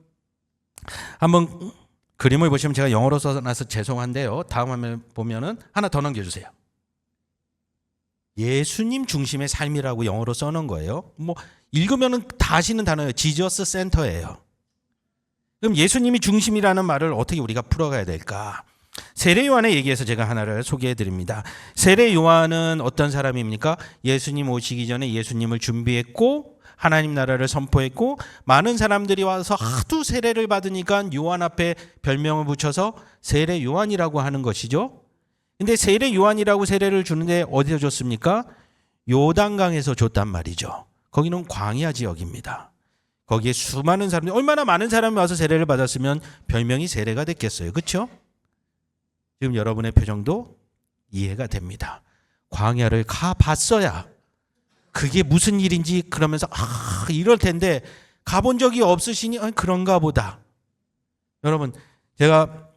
한번 그림을 보시면, 제가 영어로 써놔서 죄송한데요. 다음 화면 보면은 하나 더 넘겨주세요. 예수님 중심의 삶이라고 영어로 써놓은 거예요. 뭐 읽으면은 다 아시는 단어예요. 지저스 센터예요. 그럼 예수님이 중심이라는 말을 어떻게 우리가 풀어가야 될까? 세례 요한의 얘기에서 제가 하나를 소개해 드립니다. 세례 요한은 어떤 사람입니까? 예수님 오시기 전에 예수님을 준비했고 하나님 나라를 선포했고, 많은 사람들이 와서 하도 세례를 받으니까 요한 앞에 별명을 붙여서 세례 요한이라고 하는 것이죠. 근데 세례 요한이라고 세례를 주는데 어디서 줬습니까? 요단강에서 줬단 말이죠. 거기는 광야 지역입니다. 거기에 수많은 사람들, 얼마나 많은 사람이 와서 세례를 받았으면 별명이 세례가 됐겠어요. 그렇죠? 지금 여러분의 표정도 이해가 됩니다. 광야를 가봤어야 그게 무슨 일인지 그러면서 이럴 텐데 가본 적이 없으시니 그런가 보다. 여러분, 제가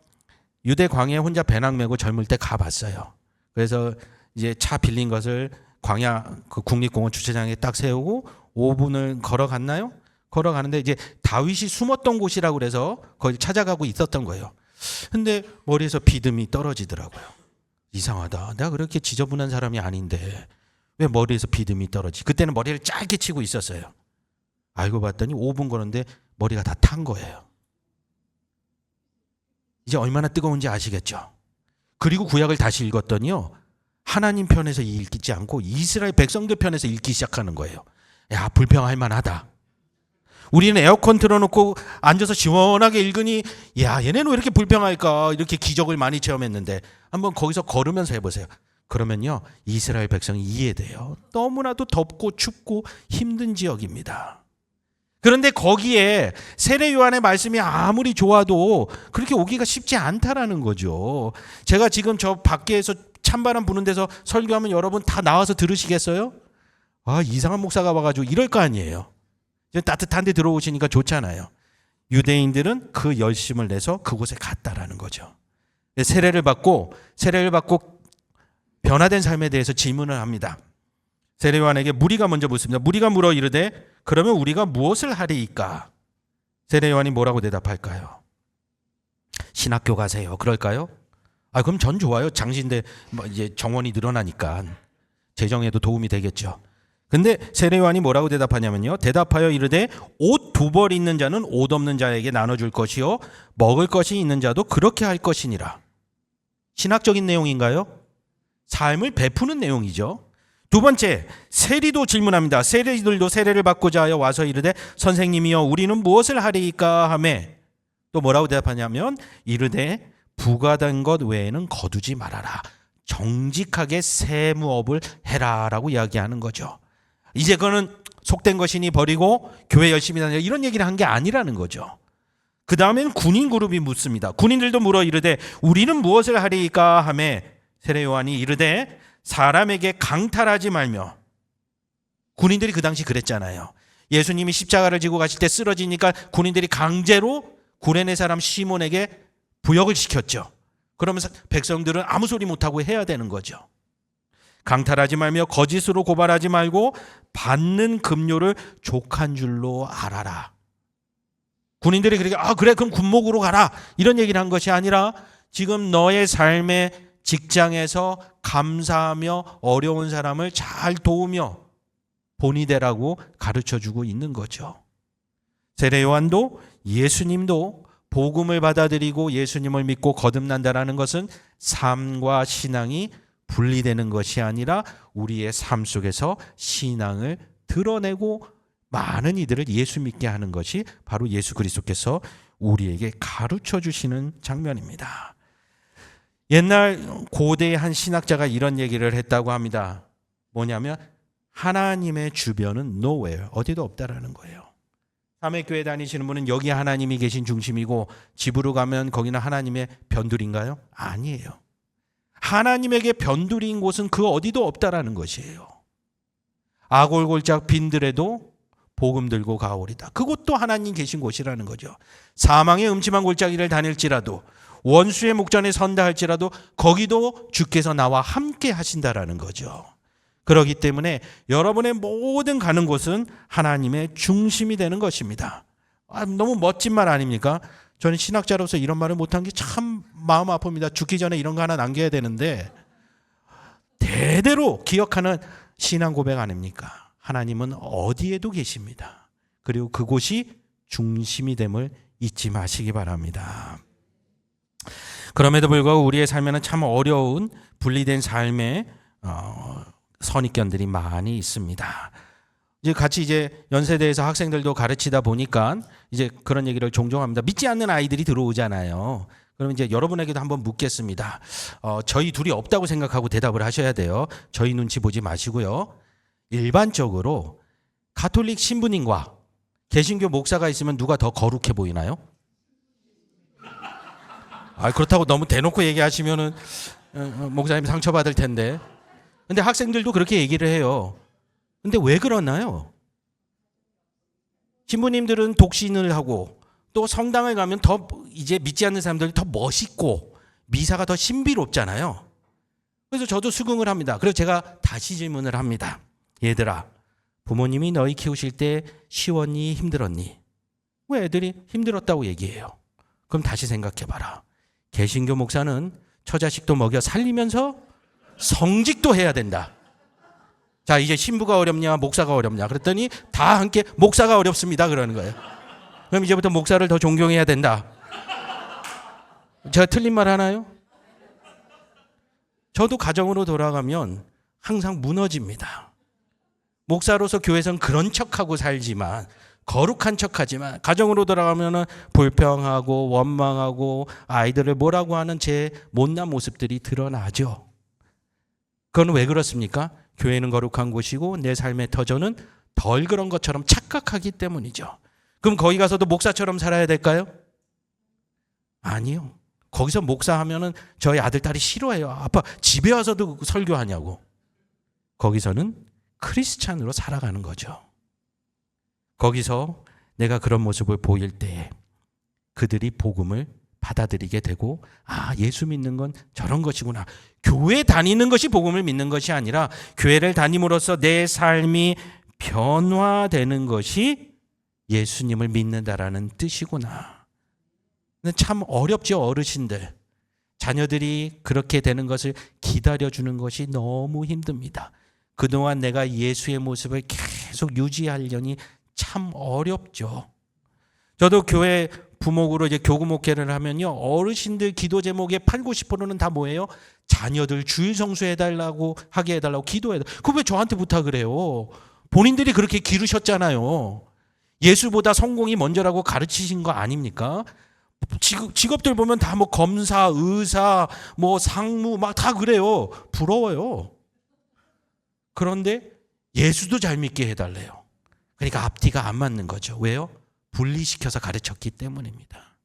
유대 광야에 혼자 배낭 메고 젊을 때 가봤어요. 그래서 이제 차 빌린 것을 광야 그 국립공원 주차장에 딱 세우고 5분을 걸어갔나요? 걸어가는데 이제 다윗이 숨었던 곳이라고 그래서 거기 찾아가고 있었던 거예요. 근데 머리에서 비듬이 떨어지더라고요. 이상하다. 내가 그렇게 지저분한 사람이 아닌데 왜 머리에서 비듬이 떨어지? 그때는 머리를 짧게 치고 있었어요. 알고 봤더니 5분 걸었는데 머리가 다 탄 거예요. 이제 얼마나 뜨거운지 아시겠죠? 그리고 구약을 다시 읽었더니요, 하나님 편에서 읽지 않고 이스라엘 백성들 편에서 읽기 시작하는 거예요. 야, 불평할 만하다. 우리는 에어컨 틀어놓고 앉아서 시원하게 읽으니 야, 얘네는 왜 이렇게 불평할까? 이렇게 기적을 많이 체험했는데 한번 거기서 걸으면서 해보세요. 그러면요, 이스라엘 백성이 이해돼요. 너무나도 덥고 춥고 힘든 지역입니다. 그런데 거기에 세례 요한의 말씀이 아무리 좋아도 그렇게 오기가 쉽지 않다라는 거죠. 제가 지금 저 밖에서 찬바람 부는 데서 설교하면 여러분 다 나와서 들으시겠어요? 이상한 목사가 와가지고 이럴 거 아니에요. 따뜻한 데 들어오시니까 좋잖아요. 유대인들은 그 열심을 내서 그곳에 갔다라는 거죠. 세례를 받고 변화된 삶에 대해서 질문을 합니다. 세례 요한에게 무리가 먼저 묻습니다. 무리가 물어 이르되 그러면 우리가 무엇을 하리이까? 세례 요한이 뭐라고 대답할까요? 신학교 가세요. 그럴까요? 그럼 전 좋아요. 장신대 이제 정원이 늘어나니까 재정에도 도움이 되겠죠. 근데 세례 요한이 뭐라고 대답하냐면요, 대답하여 이르되 옷 2벌 있는 자는 옷 없는 자에게 나눠줄 것이요 먹을 것이 있는 자도 그렇게 할 것이니라. 신학적인 내용인가요? 삶을 베푸는 내용이죠. 두 번째, 세리도 질문합니다. 세리들도 세례를 받고자 하여 와서 이르되 선생님이여 우리는 무엇을 하리이까 하며 또 뭐라고 대답하냐면 이르되 부과된 것 외에는 거두지 말아라. 정직하게 세무업을 해라라고 이야기하는 거죠. 이제 그거는 속된 것이니 버리고 교회 열심히 다녀 이런 얘기를 한 게 아니라는 거죠. 그 다음에는 군인 그룹이 묻습니다. 군인들도 물어 이르되 우리는 무엇을 하리이까 하며 세례 요한이 이르되 사람에게 강탈하지 말며. 군인들이 그 당시 그랬잖아요. 예수님이 십자가를 지고 가실 때 쓰러지니까 군인들이 강제로 구레네 사람 시몬에게 부역을 시켰죠. 그러면서 백성들은 아무 소리 못하고 해야 되는 거죠. 강탈하지 말며 거짓으로 고발하지 말고 받는 급료를 족한 줄로 알아라. 군인들이 그렇게 그래 그럼 군목으로 가라 이런 얘기를 한 것이 아니라 지금 너의 삶의 직장에서 감사하며 어려운 사람을 잘 도우며 본이 되라고 가르쳐주고 있는 거죠. 세례 요한도 예수님도 복음을 받아들이고 예수님을 믿고 거듭난다라는 것은 삶과 신앙이 분리되는 것이 아니라 우리의 삶 속에서 신앙을 드러내고 많은 이들을 예수 믿게 하는 것이 바로 예수 그리스도께서 우리에게 가르쳐 주시는 장면입니다. 옛날 고대의 한 신학자가 이런 얘기를 했다고 합니다. 뭐냐면 하나님의 주변은 nowhere, 어디도 없다라는 거예요. 삼회교회 다니시는 분은 여기 하나님이 계신 중심이고 집으로 가면 거기는 하나님의 변두리인가요? 아니에요. 하나님에게 변두리인 곳은 그 어디도 없다라는 것이에요. 아골골짝 빈들에도 복음 들고 가오리다. 그곳도 하나님 계신 곳이라는 거죠. 사망의 음침한 골짜기를 다닐지라도 원수의 목전에 선다 할지라도 거기도 주께서 나와 함께 하신다라는 거죠. 그렇기 때문에 여러분의 모든 가는 곳은 하나님의 중심이 되는 것입니다. 너무 멋진 말 아닙니까? 저는 신학자로서 이런 말을 못한 게 참 마음 아픕니다. 죽기 전에 이런 거 하나 남겨야 되는데 대대로 기억하는 신앙 고백 아닙니까? 하나님은 어디에도 계십니다. 그리고 그곳이 중심이 됨을 잊지 마시기 바랍니다. 그럼에도 불구하고 우리의 삶에는 참 어려운 분리된 삶의 선입견들이 많이 있습니다. 이제 같이 이제 연세대에서 학생들도 가르치다 보니까 이제 그런 얘기를 종종 합니다. 믿지 않는 아이들이 들어오잖아요. 그럼 이제 여러분에게도 한번 묻겠습니다. 저희 둘이 없다고 생각하고 대답을 하셔야 돼요. 저희 눈치 보지 마시고요. 일반적으로 가톨릭 신부님과 개신교 목사가 있으면 누가 더 거룩해 보이나요? 그렇다고 너무 대놓고 얘기하시면은 목사님 상처받을 텐데. 근데 학생들도 그렇게 얘기를 해요. 근데 왜 그러나요? 신부님들은 독신을 하고 또 성당을 가면 더 이제 믿지 않는 사람들이 더 멋있고 미사가 더 신비롭잖아요. 그래서 저도 수긍을 합니다. 그래서 제가 다시 질문을 합니다. 얘들아, 부모님이 너희 키우실 때 쉬웠니 힘들었니? 왜 애들이 힘들었다고 얘기해요? 그럼 다시 생각해봐라. 개신교 목사는 처자식도 먹여 살리면서 성직도 해야 된다. 자, 이제 신부가 어렵냐 목사가 어렵냐 그랬더니 다 함께 목사가 어렵습니다 그러는 거예요. 그럼 이제부터 목사를 더 존경해야 된다. 제가 틀린 말 하나요? 저도 가정으로 돌아가면 항상 무너집니다. 목사로서 교회에서는 그런 척하고 살지만 거룩한 척하지만 가정으로 돌아가면 불평하고 원망하고 아이들을 뭐라고 하는 제 못난 모습들이 드러나죠. 그건 왜 그렇습니까? 교회는 거룩한 곳이고 내 삶의 터전은 덜 그런 것처럼 착각하기 때문이죠. 그럼 거기 가서도 목사처럼 살아야 될까요? 아니요. 거기서 목사하면은 저희 아들, 딸이 싫어해요. 아빠 집에 와서도 설교하냐고. 거기서는 크리스찬으로 살아가는 거죠. 거기서 내가 그런 모습을 보일 때에 그들이 복음을 받아들이게 되고 예수 믿는 건 저런 것이구나. 교회 다니는 것이 복음을 믿는 것이 아니라 교회를 다님으로써 내 삶이 변화되는 것이 예수님을 믿는다라는 뜻이구나. 참 어렵죠. 어르신들. 자녀들이 그렇게 되는 것을 기다려주는 것이 너무 힘듭니다. 그동안 내가 예수의 모습을 계속 유지하려니 참 어렵죠. 저도 교회 부목으로 이제 교구 목회를 하면요. 어르신들 기도 제목의 80~90%는 다 뭐예요? 자녀들 주일 성수해달라고 하게 해달라고 기도해달라고. 그거 왜 저한테 부탁을 해요? 본인들이 그렇게 기르셨잖아요. 예수보다 성공이 먼저라고 가르치신 거 아닙니까? 직업들 보면 다 뭐 검사, 의사, 뭐 상무 막 다 그래요. 부러워요. 그런데 예수도 잘 믿게 해달래요. 그러니까 앞뒤가 안 맞는 거죠. 왜요? 분리시켜서 가르쳤기 때문입니다.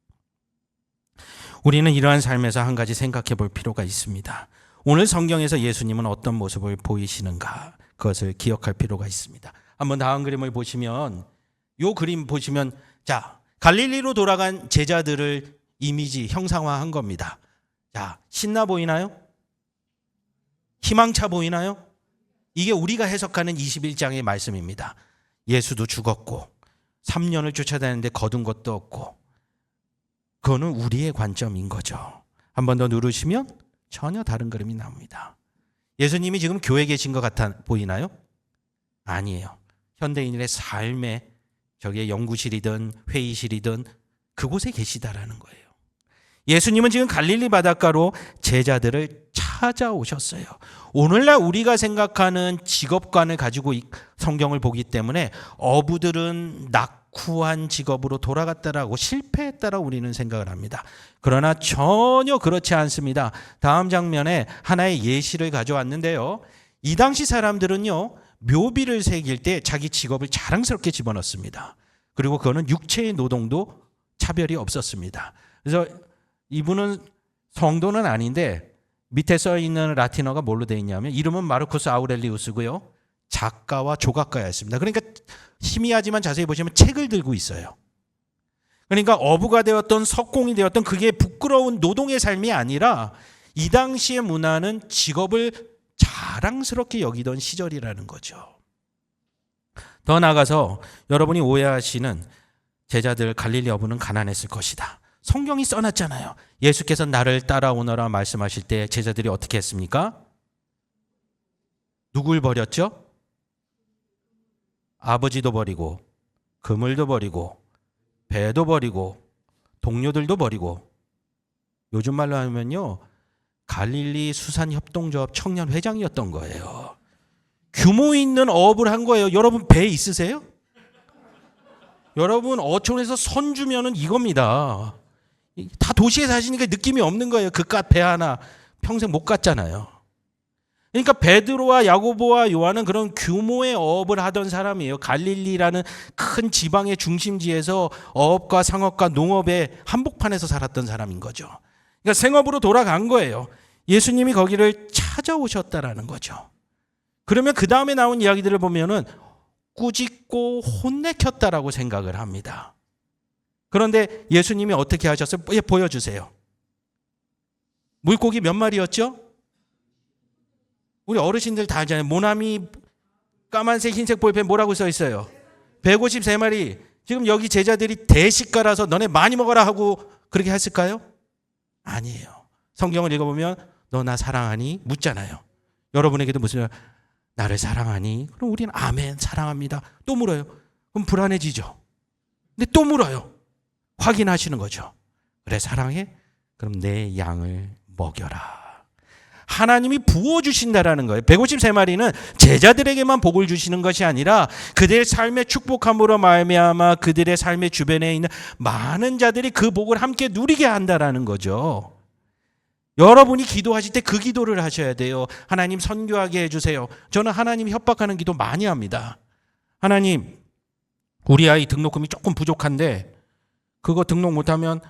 우리는 이러한 삶에서 한 가지 생각해 볼 필요가 있습니다. 오늘 성경에서 예수님은 어떤 모습을 보이시는가 그것을 기억할 필요가 있습니다. 한번 다음 그림을 보시면 이 그림 보시면 자 갈릴리로 돌아간 제자들을 이미지 형상화한 겁니다. 자 신나 보이나요? 희망차 보이나요? 이게 우리가 해석하는 21장의 말씀입니다. 예수도 죽었고 3년을 쫓아다니는데 거둔 것도 없고 그거는 우리의 관점인 거죠. 한 번 더 누르시면 전혀 다른 그림이 나옵니다. 예수님이 지금 교회에 계신 것 같아 보이나요? 아니에요. 현대인의 삶에 저게 연구실이든 회의실이든 그곳에 계시다라는 거예요. 예수님은 지금 갈릴리 바닷가로 제자들을 찾아오셨어요. 오늘날 우리가 생각하는 직업관을 가지고 성경을 보기 때문에 어부들은 낙후한 직업으로 돌아갔다라고 실패했다라고 우리는 생각을 합니다. 그러나 전혀 그렇지 않습니다. 다음 장면에 하나의 예시를 가져왔는데요. 이 당시 사람들은요, 묘비를 새길 때 자기 직업을 자랑스럽게 집어넣습니다. 그리고 그거는 육체의 노동도 차별이 없었습니다. 그래서 이분은 성도는 아닌데 밑에 써 있는 라틴어가 뭘로 되어 있냐면 이름은 마르쿠스 아우렐리우스고요. 작가와 조각가였습니다. 그러니까 희미하지만 자세히 보시면 책을 들고 있어요. 그러니까 어부가 되었던 석공이 되었던 그게 부끄러운 노동의 삶이 아니라 이 당시의 문화는 직업을 자랑스럽게 여기던 시절이라는 거죠. 더 나아가서 여러분이 오해하시는 제자들 갈릴리 어부는 가난했을 것이다. 성경이 써놨잖아요. 예수께서 나를 따라오너라 말씀하실 때 제자들이 어떻게 했습니까? 누굴 버렸죠? 아버지도 버리고 그물도 버리고 배도 버리고 동료들도 버리고 요즘 말로 하면요, 갈릴리 수산협동조합 청년회장이었던 거예요. 규모 있는 어업을 한 거예요. 여러분 배 있으세요? 여러분 어촌에서 선 주면은 이겁니다. 다 도시에 사시니까 느낌이 없는 거예요. 그깟 배 하나 평생 못 갔잖아요. 그러니까 베드로와 야고보와 요한은 그런 규모의 어업을 하던 사람이에요. 갈릴리라는 큰 지방의 중심지에서 어업과 상업과 농업의 한복판에서 살았던 사람인 거죠. 그러니까 생업으로 돌아간 거예요. 예수님이 거기를 찾아오셨다라는 거죠. 그러면 그 다음에 나온 이야기들을 보면은 꾸짖고 혼내켰다라고 생각을 합니다. 그런데 예수님이 어떻게 하셨어요? 보여주세요. 물고기 몇 마리였죠? 우리 어르신들 다 알잖아요. 모나미 까만색 흰색 볼펜 뭐라고 써 있어요? 153마리. 지금 여기 제자들이 대식가라서 너네 많이 먹어라 하고 그렇게 했을까요? 아니에요. 성경을 읽어보면 너 나 사랑하니? 묻잖아요. 여러분에게도 무슨 나를 사랑하니? 그럼 우리는 아멘 사랑합니다. 또 물어요. 그럼 불안해지죠. 근데 또 물어요. 확인하시는 거죠. 그래 사랑해? 그럼 내 양을 먹여라. 하나님이 부어주신다라는 거예요. 153마리는 제자들에게만 복을 주시는 것이 아니라 그들의 삶의 축복함으로 말미암아 그들의 삶의 주변에 있는 많은 자들이 그 복을 함께 누리게 한다라는 거죠. 여러분이 기도하실 때 그 기도를 하셔야 돼요. 하나님 선교하게 해주세요. 저는 하나님 협박하는 기도 많이 합니다. 하나님 우리 아이 등록금이 조금 부족한데 그거 등록 못하면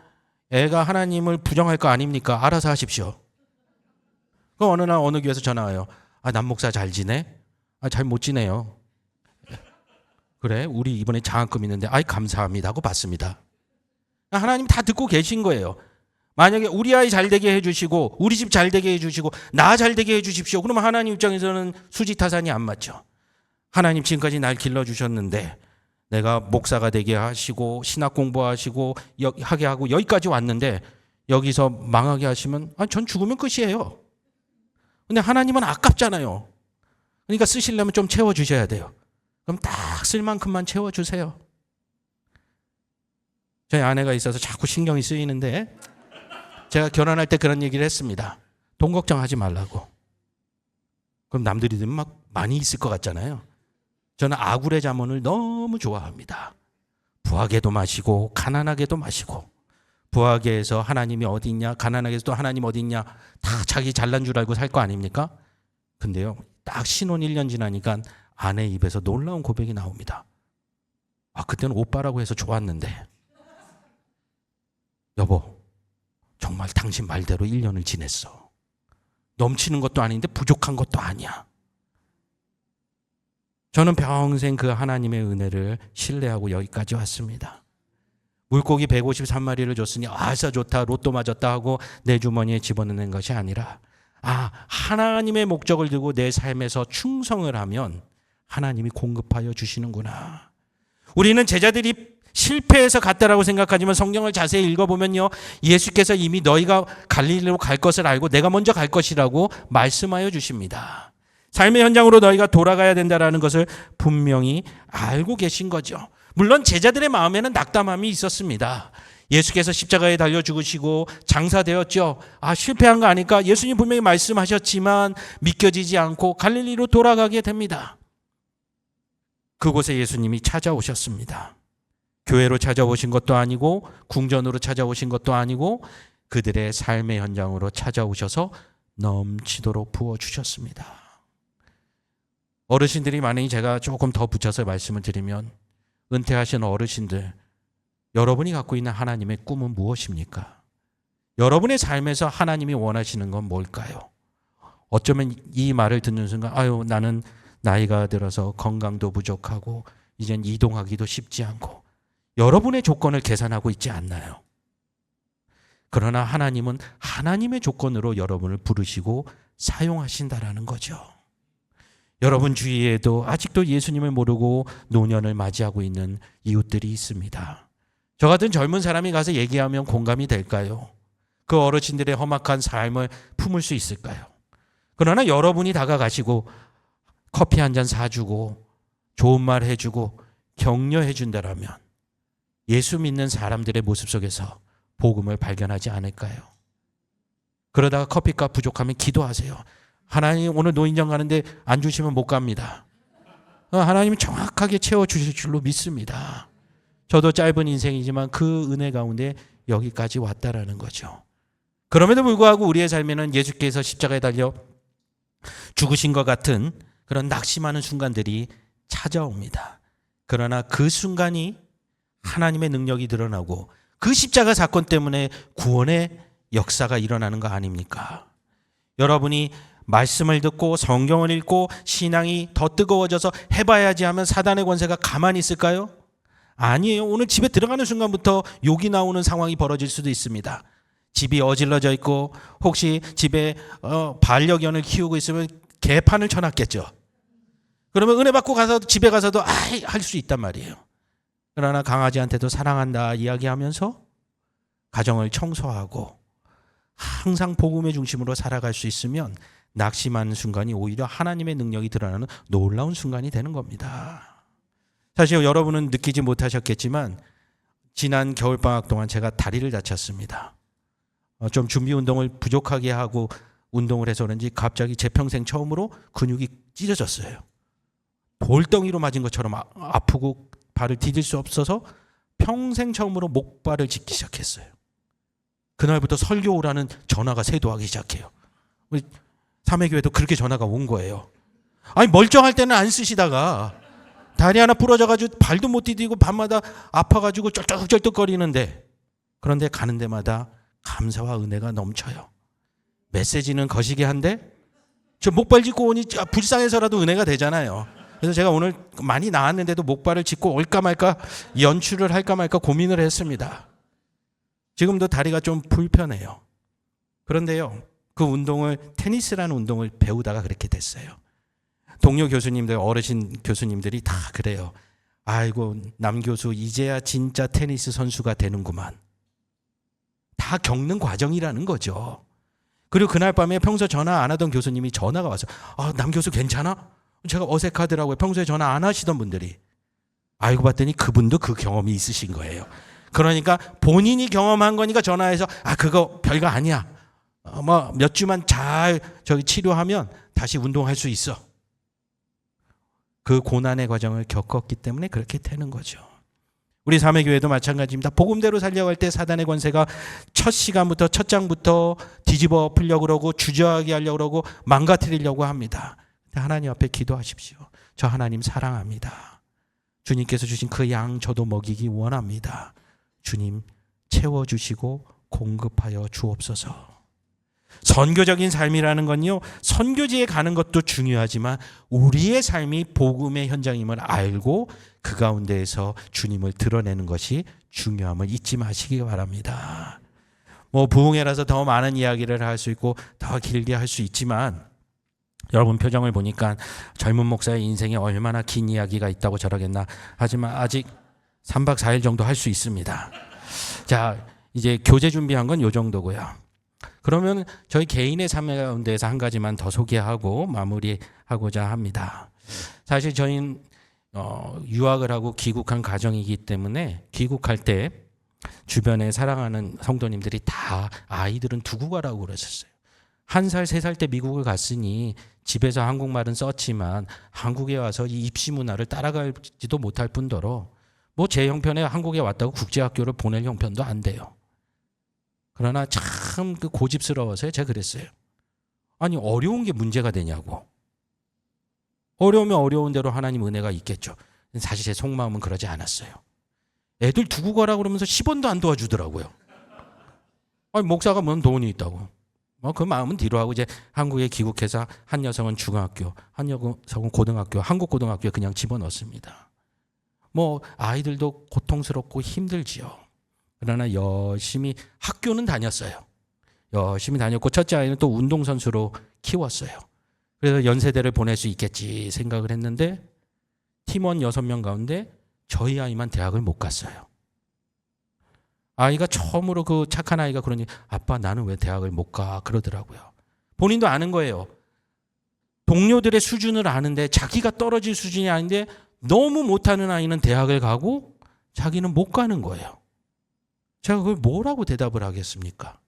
애가 하나님을 부정할 거 아닙니까? 알아서 하십시오. 그 어느 날 어느 교회에서 전화 와요. 남 목사 잘 지내? 잘 못 지내요. 그래 우리 이번에 장학금 있는데 감사합니다 하고 받습니다. 하나님 다 듣고 계신 거예요. 만약에 우리 아이 잘 되게 해주시고 우리 집 잘 되게 해주시고 나 잘 되게 해주십시오. 그러면 하나님 입장에서는 수지타산이 안 맞죠. 하나님 지금까지 날 길러주셨는데 내가 목사가 되게 하시고 신학 공부하시고 하게 하고 여기까지 왔는데 여기서 망하게 하시면 전 죽으면 끝이에요. 근데 하나님은 아깝잖아요. 그러니까 쓰시려면 좀 채워주셔야 돼요. 그럼 딱 쓸 만큼만 채워주세요. 저희 아내가 있어서 자꾸 신경이 쓰이는데 제가 결혼할 때 그런 얘기를 했습니다. 돈 걱정하지 말라고. 그럼 남들이 들으면 막 많이 있을 것 같잖아요. 저는 아굴의 자문을 너무 좋아합니다. 부하게도 마시고 가난하게도 마시고 부하게에서 하나님이 어디 있냐 가난하게서 또 하나님 어디 있냐 다 자기 잘난 줄 알고 살 거 아닙니까? 근데요 딱 신혼 1년 지나니까 아내 입에서 놀라운 고백이 나옵니다. 그때는 오빠라고 해서 좋았는데 여보 정말 당신 말대로 1년을 지냈어. 넘치는 것도 아닌데 부족한 것도 아니야. 저는 평생 그 하나님의 은혜를 신뢰하고 여기까지 왔습니다. 물고기 153마리를 줬으니 아싸 좋다 로또 맞았다 하고 내 주머니에 집어넣는 것이 아니라 하나님의 목적을 두고 내 삶에서 충성을 하면 하나님이 공급하여 주시는구나. 우리는 제자들이 실패해서 갔다라고 생각하지만 성경을 자세히 읽어보면요 예수께서 이미 너희가 갈릴리로 갈 것을 알고 내가 먼저 갈 것이라고 말씀하여 주십니다. 삶의 현장으로 너희가 돌아가야 된다라는 것을 분명히 알고 계신 거죠. 물론 제자들의 마음에는 낙담함이 있었습니다. 예수께서 십자가에 달려 죽으시고 장사되었죠. 실패한 거 아닐까? 예수님 분명히 말씀하셨지만 믿겨지지 않고 갈릴리로 돌아가게 됩니다. 그곳에 예수님이 찾아오셨습니다. 교회로 찾아오신 것도 아니고 궁전으로 찾아오신 것도 아니고 그들의 삶의 현장으로 찾아오셔서 넘치도록 부어주셨습니다. 어르신들이 만약에 제가 조금 더 붙여서 말씀을 드리면, 은퇴하신 어르신들, 여러분이 갖고 있는 하나님의 꿈은 무엇입니까? 여러분의 삶에서 하나님이 원하시는 건 뭘까요? 어쩌면 이 말을 듣는 순간 나는 나이가 들어서 건강도 부족하고 이젠 이동하기도 쉽지 않고, 여러분의 조건을 계산하고 있지 않나요? 그러나 하나님은 하나님의 조건으로 여러분을 부르시고 사용하신다라는 거죠. 여러분 주위에도 아직도 예수님을 모르고 노년을 맞이하고 있는 이웃들이 있습니다. 저 같은 젊은 사람이 가서 얘기하면 공감이 될까요? 그 어르신들의 험악한 삶을 품을 수 있을까요? 그러나 여러분이 다가가시고 커피 한 잔 사주고 좋은 말 해주고 격려해 준다라면 예수 믿는 사람들의 모습 속에서 복음을 발견하지 않을까요? 그러다가 커피값 부족하면 기도하세요. 하나님, 오늘 노인정 가는데 안 주시면 못 갑니다. 하나님이 정확하게 채워주실 줄로 믿습니다. 저도 짧은 인생이지만 그 은혜 가운데 여기까지 왔다라는 거죠. 그럼에도 불구하고 우리의 삶에는 예수께서 십자가에 달려 죽으신 것 같은 그런 낙심하는 순간들이 찾아옵니다. 그러나 그 순간이 하나님의 능력이 드러나고 그 십자가 사건 때문에 구원의 역사가 일어나는 거 아닙니까? 여러분이 말씀을 듣고 성경을 읽고 신앙이 더 뜨거워져서 해봐야지 하면 사단의 권세가 가만히 있을까요? 아니에요. 오늘 집에 들어가는 순간부터 욕이 나오는 상황이 벌어질 수도 있습니다. 집이 어질러져 있고 혹시 집에 반려견을 키우고 있으면 개판을 쳐놨겠죠. 그러면 은혜 받고 가서 집에 가서도 할 수 있단 말이에요. 그러나 강아지한테도 사랑한다 이야기하면서 가정을 청소하고 항상 복음의 중심으로 살아갈 수 있으면 낙심하는 순간이 오히려 하나님의 능력이 드러나는 놀라운 순간이 되는 겁니다. 사실 여러분은 느끼지 못하셨겠지만 지난 겨울방학 동안 제가 다리를 다쳤습니다. 좀 준비 운동을 부족하게 하고 운동을 해서 그런지 갑자기 제 평생 처음으로 근육이 찢어졌어요. 돌덩이로 맞은 것처럼 아프고 발을 디딜 수 없어서 평생 처음으로 목발을 짚기 시작했어요. 그날부터 설교 오라는 전화가 쇄도하기 시작해요. 우리 삼회교회도 그렇게 전화가 온 거예요. 멀쩡할 때는 안 쓰시다가 다리 하나 부러져가지고 발도 못 디디고 밤마다 아파가지고 쩔뚝쩔뚝거리는데, 그런데 가는 데마다 감사와 은혜가 넘쳐요. 메시지는 거시기 한데 저 목발 짚고 오니 불쌍해서라도 은혜가 되잖아요. 그래서 제가 오늘 많이 나았는데도 목발을 짚고 올까 말까 연출을 할까 말까 고민을 했습니다. 지금도 다리가 좀 불편해요. 그런데요, 그 운동을 테니스라는 운동을 배우다가 그렇게 됐어요. 동료 교수님들, 어르신 교수님들이 다 그래요. 아이고, 남 교수 이제야 진짜 테니스 선수가 되는구만. 다 겪는 과정이라는 거죠. 그리고 그날 밤에 평소 전화 안 하던 교수님이 전화가 와서 남 교수 괜찮아? 제가 어색하더라고요. 평소에 전화 안 하시던 분들이. 알고 봤더니 그분도 그 경험이 있으신 거예요. 그러니까 본인이 경험한 거니까 전화해서 그거 별거 아니야. 몇 주만 잘 치료하면 다시 운동할 수 있어. 그 고난의 과정을 겪었기 때문에 그렇게 되는 거죠. 우리 삼회교회도 마찬가지입니다. 복음대로 살려고 할 때 사단의 권세가 첫 시간부터 첫 장부터 뒤집어 풀려고 그러고 주저하게 하려고 그러고 망가뜨리려고 합니다. 하나님 앞에 기도하십시오. 저 하나님 사랑합니다. 주님께서 주신 그 양 저도 먹이기 원합니다. 주님 채워주시고 공급하여 주옵소서. 선교적인 삶이라는 건요, 선교지에 가는 것도 중요하지만 우리의 삶이 복음의 현장임을 알고 그 가운데에서 주님을 드러내는 것이 중요함을 잊지 마시기 바랍니다. 부흥회라서 더 많은 이야기를 할 수 있고 더 길게 할 수 있지만 여러분 표정을 보니까 젊은 목사의 인생에 얼마나 긴 이야기가 있다고 저러겠나. 하지만 아직 3박 4일 정도 할 수 있습니다. 자, 이제 교재 준비한 건 요 정도고요. 그러면 저희 개인의 삶 가운데에서 한 가지만 더 소개하고 마무리하고자 합니다. 사실 저희는 유학을 하고 귀국한 가정이기 때문에 귀국할 때 주변에 사랑하는 성도님들이 다 아이들은 두고 가라고 그러셨어요. 1살, 3살 때 미국을 갔으니 집에서 한국말은 썼지만 한국에 와서 이 입시 문화를 따라가지도 못할 뿐더러 뭐 제 형편에 한국에 왔다고 국제학교를 보낼 형편도 안 돼요. 그러나 참 그 고집스러워서 제가 그랬어요. 아니 어려운 게 문제가 되냐고. 어려우면 어려운 대로 하나님 은혜가 있겠죠. 사실 제 속마음은 그러지 않았어요. 애들 두고 가라 그러면서 10원도 안 도와주더라고요. 아니 목사가 뭔 돈이 있다고. 그 마음은 뒤로 하고 이제 한국에 귀국해서 한 녀석은 중학교, 한 녀석은 고등학교, 한국 고등학교에 그냥 집어넣습니다. 뭐 아이들도 고통스럽고 힘들지요. 그러나 열심히 학교는 다녔어요. 열심히 다녔고 첫째 아이는 또 운동선수로 키웠어요. 그래서 연세대를 보낼 수 있겠지 생각을 했는데 팀원 6명 가운데 저희 아이만 대학을 못 갔어요. 아이가 처음으로 그 착한 아이가 그러니 아빠 나는 왜 대학을 못 가 그러더라고요. 본인도 아는 거예요. 동료들의 수준을 아는데 자기가 떨어질 수준이 아닌데 너무 못하는 아이는 대학을 가고 자기는 못 가는 거예요. 제가 그걸 뭐라고 대답을 하겠습니까?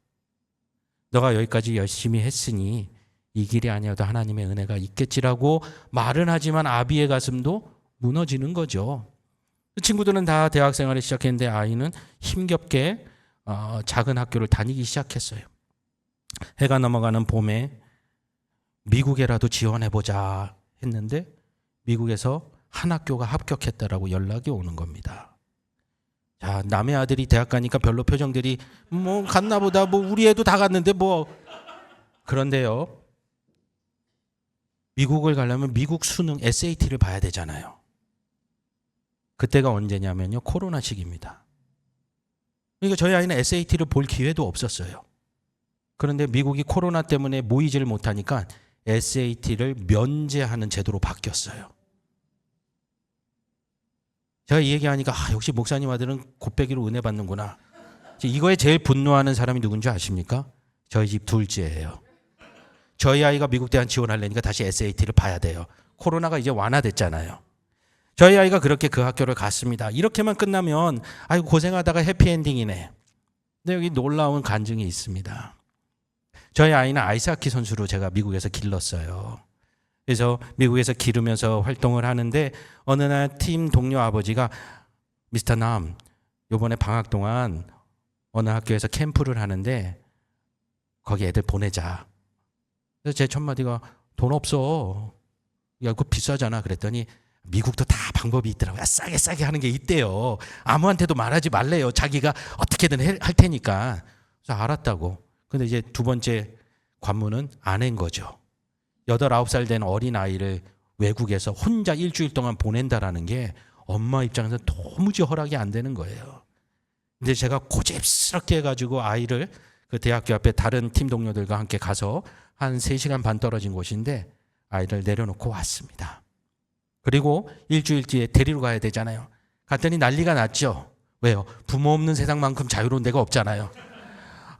너가 여기까지 열심히 했으니 이 길이 아니어도 하나님의 은혜가 있겠지라고 말은 하지만 아비의 가슴도 무너지는 거죠. 친구들은 다 대학 생활을 시작했는데 아이는 힘겹게 작은 학교를 다니기 시작했어요. 해가 넘어가는 봄에 미국에라도 지원해보자 했는데 미국에서 한 학교가 합격했다라고 연락이 오는 겁니다. 자, 남의 아들이 대학 가니까 별로 표정들이 뭐 갔나 보다, 뭐 우리 애도 다 갔는데 뭐. 그런데요, 미국을 가려면 미국 수능 SAT를 봐야 되잖아요. 그때가 언제냐면요, 코로나 시기입니다. 그러니까 저희 아이는 SAT를 볼 기회도 없었어요. 그런데 미국이 코로나 때문에 모이지를 못하니까 SAT를 면제하는 제도로 바뀌었어요. 제가 이 얘기하니까 역시 목사님 아들은 곱빼기로 은혜 받는구나. 이거에 제일 분노하는 사람이 누군지 아십니까? 저희 집 둘째예요. 저희 아이가 미국 대학 지원하려니까 다시 SAT를 봐야 돼요. 코로나가 이제 완화됐잖아요. 저희 아이가 그렇게 그 학교를 갔습니다. 이렇게만 끝나면 아이고 고생하다가 해피엔딩이네. 근데 여기 놀라운 간증이 있습니다. 저희 아이는 아이스하키 선수로 제가 미국에서 길렀어요. 그래서 미국에서 기르면서 활동을 하는데 어느 날 팀 동료 아버지가 미스터 남, 이번에 방학 동안 어느 학교에서 캠프를 하는데 거기 애들 보내자. 그래서 제 첫마디가 돈 없어. 야, 그거 비싸잖아. 그랬더니 미국도 다 방법이 있더라고요. 싸게 하는 게 있대요. 아무한테도 말하지 말래요. 자기가 어떻게든 할 테니까. 그래서 알았다고. 근데 이제 두 번째 관문은 아내인 거죠. 8, 9살 된 어린 아이를 외국에서 혼자 일주일 동안 보낸다라는 게 엄마 입장에서 도무지 허락이 안 되는 거예요. 근데 제가 고집스럽게 해가지고 아이를 그 대학교 앞에 다른 팀 동료들과 함께 가서 한 3시간 반 떨어진 곳인데 아이를 내려놓고 왔습니다. 그리고 일주일 뒤에 데리러 가야 되잖아요. 갔더니 난리가 났죠. 왜요? 부모 없는 세상만큼 자유로운 데가 없잖아요.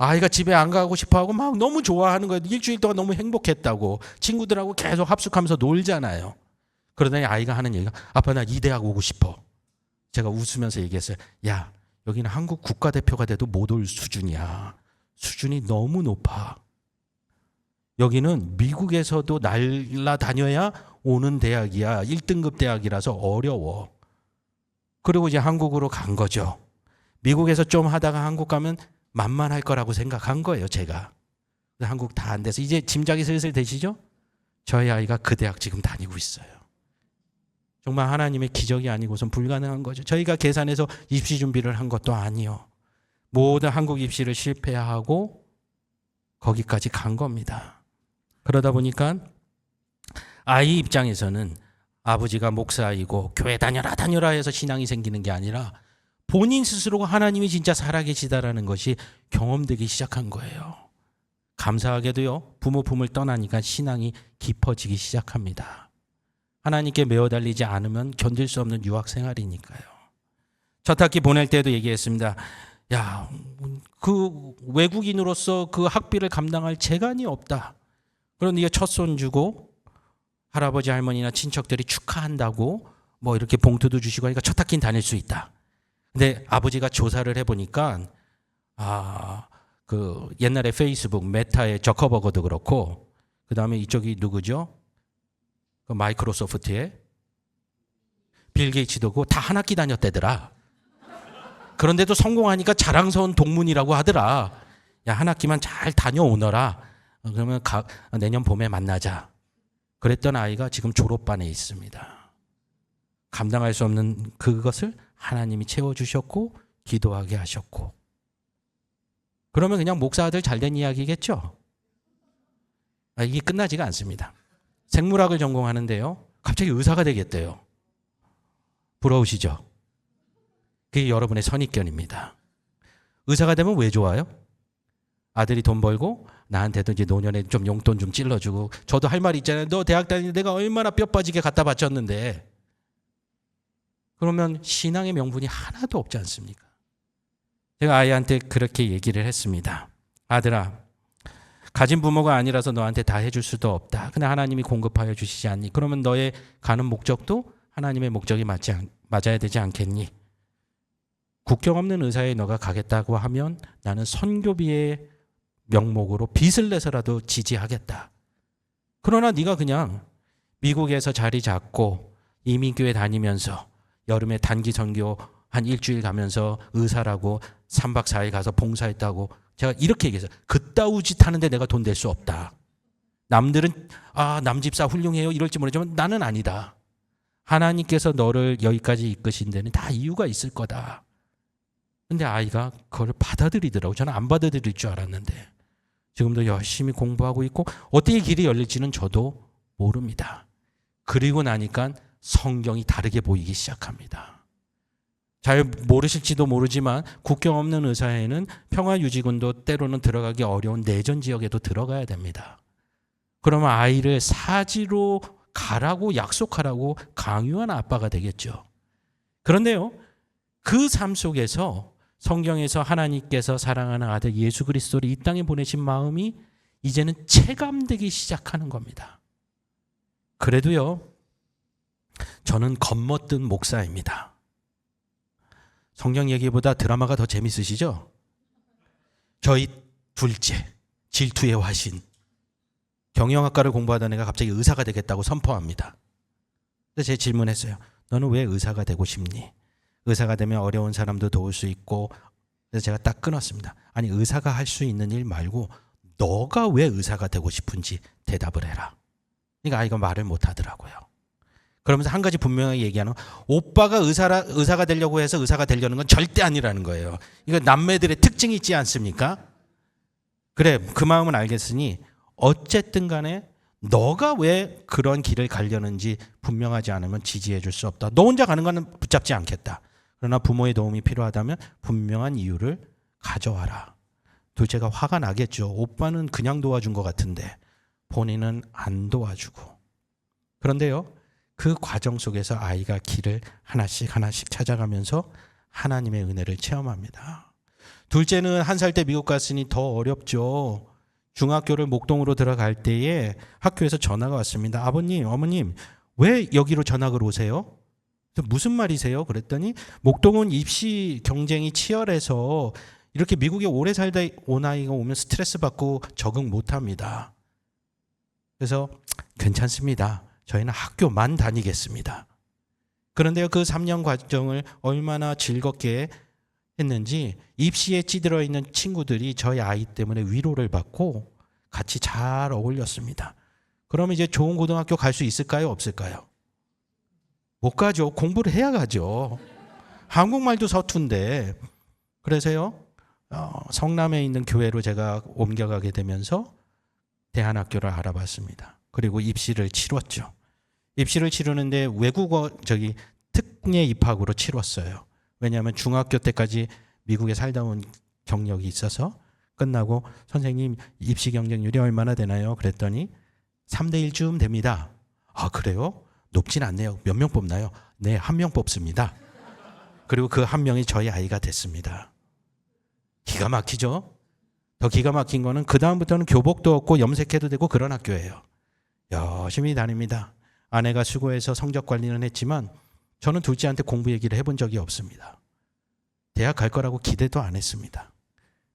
아이가 집에 안 가고 싶어하고 막 너무 좋아하는 거예요. 일주일 동안 너무 행복했다고. 친구들하고 계속 합숙하면서 놀잖아요. 그러더니 아이가 하는 얘기가 아빠 나 이 대학 오고 싶어. 제가 웃으면서 얘기했어요. 야, 여기는 한국 국가대표가 돼도 못 올 수준이야. 수준이 너무 높아. 여기는 미국에서도 날라다녀야 오는 대학이야. 1등급 대학이라서 어려워. 그리고 이제 한국으로 간 거죠. 미국에서 좀 하다가 한국 가면 만만할 거라고 생각한 거예요, 제가. 한국 다 안 돼서 이제 짐작이 슬슬 되시죠? 저희 아이가 그 대학 지금 다니고 있어요. 정말 하나님의 기적이 아니고선 불가능한 거죠. 저희가 계산해서 입시 준비를 한 것도 아니요. 모든 한국 입시를 실패하고 거기까지 간 겁니다. 그러다 보니까 아이 입장에서는 아버지가 목사이고 교회 다녀라 해서 신앙이 생기는 게 아니라 본인 스스로가 하나님이 진짜 살아계시다라는 것이 경험되기 시작한 거예요. 감사하게도요, 부모 품을 떠나니까 신앙이 깊어지기 시작합니다. 하나님께 매어 달리지 않으면 견딜 수 없는 유학 생활이니까요. 첫 학기 보낼 때도 얘기했습니다. 야, 그 외국인으로서 그 학비를 감당할 재간이 없다. 그럼 네가 첫 손주고 할아버지 할머니나 친척들이 축하한다고 뭐 이렇게 봉투도 주시고 하니까 첫 학기는 다닐 수 있다. 근데 아버지가 조사를 해보니까 그 옛날에 페이스북 메타의 저커버거도 그렇고 그 다음에 이쪽이 누구죠? 그 마이크로소프트의 빌 게이츠도 그거 다 한 학기 다녔대더라. 그런데도 성공하니까 자랑스러운 동문이라고 하더라. 야, 한 학기만 잘 다녀오너라. 그러면 내년 봄에 만나자. 그랬던 아이가 지금 졸업반에 있습니다. 감당할 수 없는 그것을 하나님이 채워주셨고 기도하게 하셨고. 그러면 그냥 목사 아들 잘된 이야기겠죠? 이게 끝나지가 않습니다. 생물학을 전공하는데요. 갑자기 의사가 되겠대요. 부러우시죠? 그게 여러분의 선입견입니다. 의사가 되면 왜 좋아요? 아들이 돈 벌고 나한테도 이제 노년에 좀 용돈 좀 찔러주고, 저도 할 말이 있잖아요. 너 대학 다닐 때 내가 얼마나 뼈 빠지게 갖다 바쳤는데. 그러면 신앙의 명분이 하나도 없지 않습니까? 제가 아이한테 그렇게 얘기를 했습니다. 아들아, 가진 부모가 아니라서 너한테 다 해줄 수도 없다. 근데 하나님이 공급하여 주시지 않니? 그러면 너의 가는 목적도 하나님의 목적이 맞아야 되지 않겠니? 국경 없는 의사에 너가 가겠다고 하면 나는 선교비의 명목으로 빚을 내서라도 지지하겠다. 그러나 네가 그냥 미국에서 자리 잡고 이민교회 다니면서 여름에 단기 선교 한 일주일 가면서 의사라고 3박 4일 가서 봉사했다고 제가 이렇게 얘기했어요. 그따위 짓 하는데 내가 돈 낼 수 없다. 남들은 남집사 훌륭해요 이럴지 모르지만 나는 아니다. 하나님께서 너를 여기까지 이끄신 데는 다 이유가 있을 거다. 근데 아이가 그걸 받아들이더라고요. 저는 안 받아들일 줄 알았는데 지금도 열심히 공부하고 있고 어떻게 길이 열릴지는 저도 모릅니다. 그리고 나니까 성경이 다르게 보이기 시작합니다. 잘 모르실지도 모르지만 국경 없는 의사회는 평화유지군도 때로는 들어가기 어려운 내전 지역에도 들어가야 됩니다. 그러면 아이를 사지로 가라고 약속하라고 강요한 아빠가 되겠죠. 그런데요, 그 삶 속에서 성경에서 하나님께서 사랑하는 아들 예수 그리스도를 이 땅에 보내신 마음이 이제는 체감되기 시작하는 겁니다. 그래도요, 저는 겁먹던 목사입니다. 성경 얘기보다 드라마가 더 재밌으시죠? 저희 둘째, 질투의 화신. 경영학과를 공부하던 애가 갑자기 의사가 되겠다고 선포합니다. 그래서 제가 질문했어요. 너는 왜 의사가 되고 싶니? 의사가 되면 어려운 사람도 도울 수 있고. 그래서 제가 딱 끊었습니다. 아니, 의사가 할 수 있는 일 말고 너가 왜 의사가 되고 싶은지 대답을 해라. 그러니까 아이가 말을 못 하더라고요. 그러면서 한 가지 분명하게 얘기하는, 오빠가 의사가 되려고 해서 의사가 되려는 건 절대 아니라는 거예요. 이거 남매들의 특징이 있지 않습니까? 그래, 그 마음은 알겠으니 어쨌든 간에 너가 왜 그런 길을 가려는지 분명하지 않으면 지지해 줄 수 없다. 너 혼자 가는 거는 붙잡지 않겠다. 그러나 부모의 도움이 필요하다면 분명한 이유를 가져와라. 둘째가 화가 나겠죠. 오빠는 그냥 도와준 것 같은데 본인은 안 도와주고. 그런데요, 그 과정 속에서 아이가 길을 하나씩 찾아가면서 하나님의 은혜를 체험합니다. 둘째는 1살 때 미국 갔으니 더 어렵죠. 중학교를 목동으로 들어갈 때에 학교에서 전화가 왔습니다. 아버님, 어머님, 왜 여기로 전학을 오세요? 무슨 말이세요? 그랬더니 목동은 입시 경쟁이 치열해서 이렇게 미국에 오래 살다 온 아이가 오면 스트레스 받고 적응 못합니다. 그래서 괜찮습니다. 저희는 학교만 다니겠습니다. 그런데요, 그 3년 과정을 얼마나 즐겁게 했는지 입시에 찌들어 있는 친구들이 저희 아이 때문에 위로를 받고 같이 잘 어울렸습니다. 그러면 이제 좋은 고등학교 갈 수 있을까요? 없을까요? 못 가죠. 공부를 해야 가죠. 한국말도 서툰데. 그래서요, 성남에 있는 교회로 제가 옮겨가게 되면서 대안학교를 알아봤습니다. 그리고 입시를 치렀죠. 입시를 치르는데 외국어 특례 입학으로 치렀어요. 왜냐하면 중학교 때까지 미국에 살다 온 경력이 있어서. 끝나고 선생님 입시 경쟁률이 얼마나 되나요? 그랬더니 3대 1쯤 됩니다. 아, 그래요? 높진 않네요. 몇 명 뽑나요? 네, 1명 뽑습니다. 그리고 그 1명이 저희 아이가 됐습니다. 기가 막히죠? 더 기가 막힌 거는 그 다음부터는 교복도 없고 염색해도 되고 그런 학교예요. 열심히 다닙니다. 아내가 수고해서 성적 관리는 했지만 저는 둘째한테 공부 얘기를 해본 적이 없습니다. 대학 갈 거라고 기대도 안 했습니다.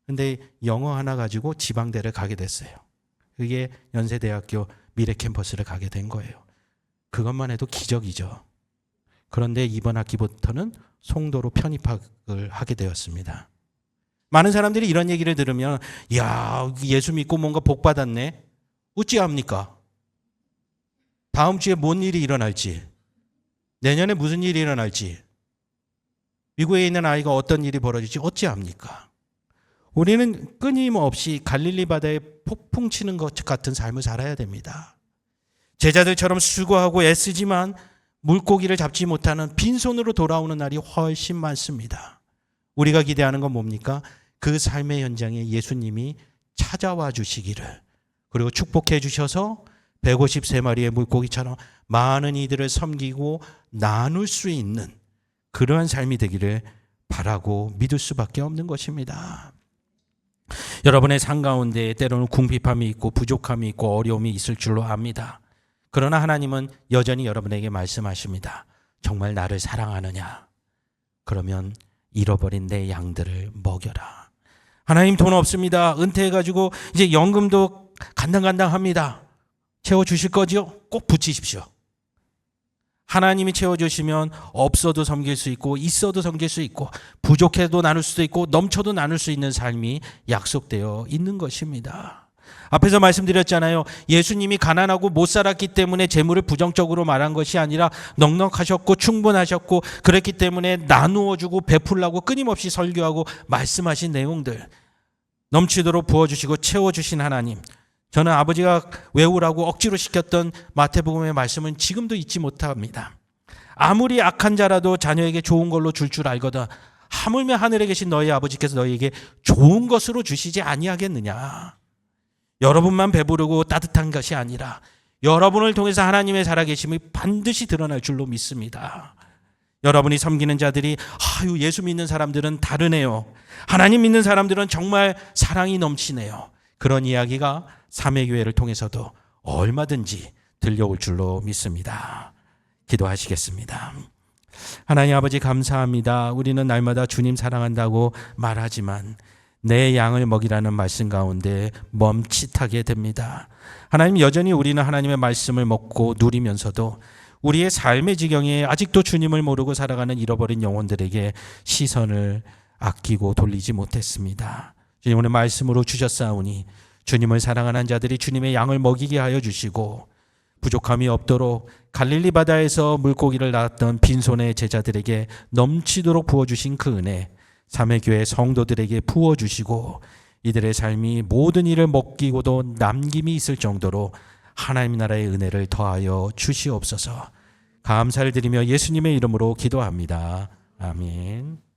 근데 영어 하나 가지고 지방대를 가게 됐어요. 그게 연세대학교 미래 캠퍼스를 가게 된 거예요. 그것만 해도 기적이죠. 그런데 이번 학기부터는 송도로 편입학을 하게 되었습니다. 많은 사람들이 이런 얘기를 들으면 야, 예수 믿고 뭔가 복 받았네. 어찌합니까? 다음 주에 뭔 일이 일어날지, 내년에 무슨 일이 일어날지, 미국에 있는 아이가 어떤 일이 벌어질지 어찌합니까? 우리는 끊임없이 갈릴리 바다에 폭풍 치는 것 같은 삶을 살아야 됩니다. 제자들처럼 수고하고 애쓰지만 물고기를 잡지 못하는 빈손으로 돌아오는 날이 훨씬 많습니다. 우리가 기대하는 건 뭡니까? 그 삶의 현장에 예수님이 찾아와 주시기를, 그리고 축복해 주셔서 153마리의 물고기처럼 많은 이들을 섬기고 나눌 수 있는 그러한 삶이 되기를 바라고 믿을 수밖에 없는 것입니다. 여러분의 삶 가운데 때로는 궁핍함이 있고 부족함이 있고 어려움이 있을 줄로 압니다. 그러나 하나님은 여전히 여러분에게 말씀하십니다. 정말 나를 사랑하느냐? 그러면 잃어버린 내 양들을 먹여라. 하나님 돈 없습니다. 은퇴해가지고 이제 연금도 간당간당합니다. 채워주실 거죠? 꼭 붙이십시오. 하나님이 채워주시면 없어도 섬길 수 있고 있어도 섬길 수 있고 부족해도 나눌 수도 있고 넘쳐도 나눌 수 있는 삶이 약속되어 있는 것입니다. 앞에서 말씀드렸잖아요. 예수님이 가난하고 못 살았기 때문에 재물을 부정적으로 말한 것이 아니라 넉넉하셨고 충분하셨고 그랬기 때문에 나누어 주고 베풀라고 끊임없이 설교하고 말씀하신 내용들, 넘치도록 부어주시고 채워주신 하나님, 저는 아버지가 외우라고 억지로 시켰던 마태복음의 말씀은 지금도 잊지 못합니다. 아무리 악한 자라도 자녀에게 좋은 걸로 줄 줄 알거든 하물며 하늘에 계신 너희 아버지께서 너희에게 좋은 것으로 주시지 아니하겠느냐. 여러분만 배부르고 따뜻한 것이 아니라 여러분을 통해서 하나님의 살아계심이 반드시 드러날 줄로 믿습니다. 여러분이 섬기는 자들이 예수 믿는 사람들은 다르네요. 하나님 믿는 사람들은 정말 사랑이 넘치네요. 그런 이야기가 삼회교회를 통해서도 얼마든지 들려올 줄로 믿습니다. 기도하시겠습니다. 하나님 아버지 감사합니다. 우리는 날마다 주님 사랑한다고 말하지만 내 양을 먹이라는 말씀 가운데 멈칫하게 됩니다. 하나님 여전히 우리는 하나님의 말씀을 먹고 누리면서도 우리의 삶의 지경에 아직도 주님을 모르고 살아가는 잃어버린 영혼들에게 시선을 아끼고 돌리지 못했습니다. 주님 오늘 말씀으로 주셨사오니 주님을 사랑하는 자들이 주님의 양을 먹이게 하여 주시고 부족함이 없도록 갈릴리 바다에서 물고기를 낳았던 빈손의 제자들에게 넘치도록 부어주신 그 은혜 삼회교회 성도들에게 부어주시고 이들의 삶이 모든 일을 먹기고도 남김이 있을 정도로 하나님 나라의 은혜를 더하여 주시옵소서. 감사를 드리며 예수님의 이름으로 기도합니다. 아멘.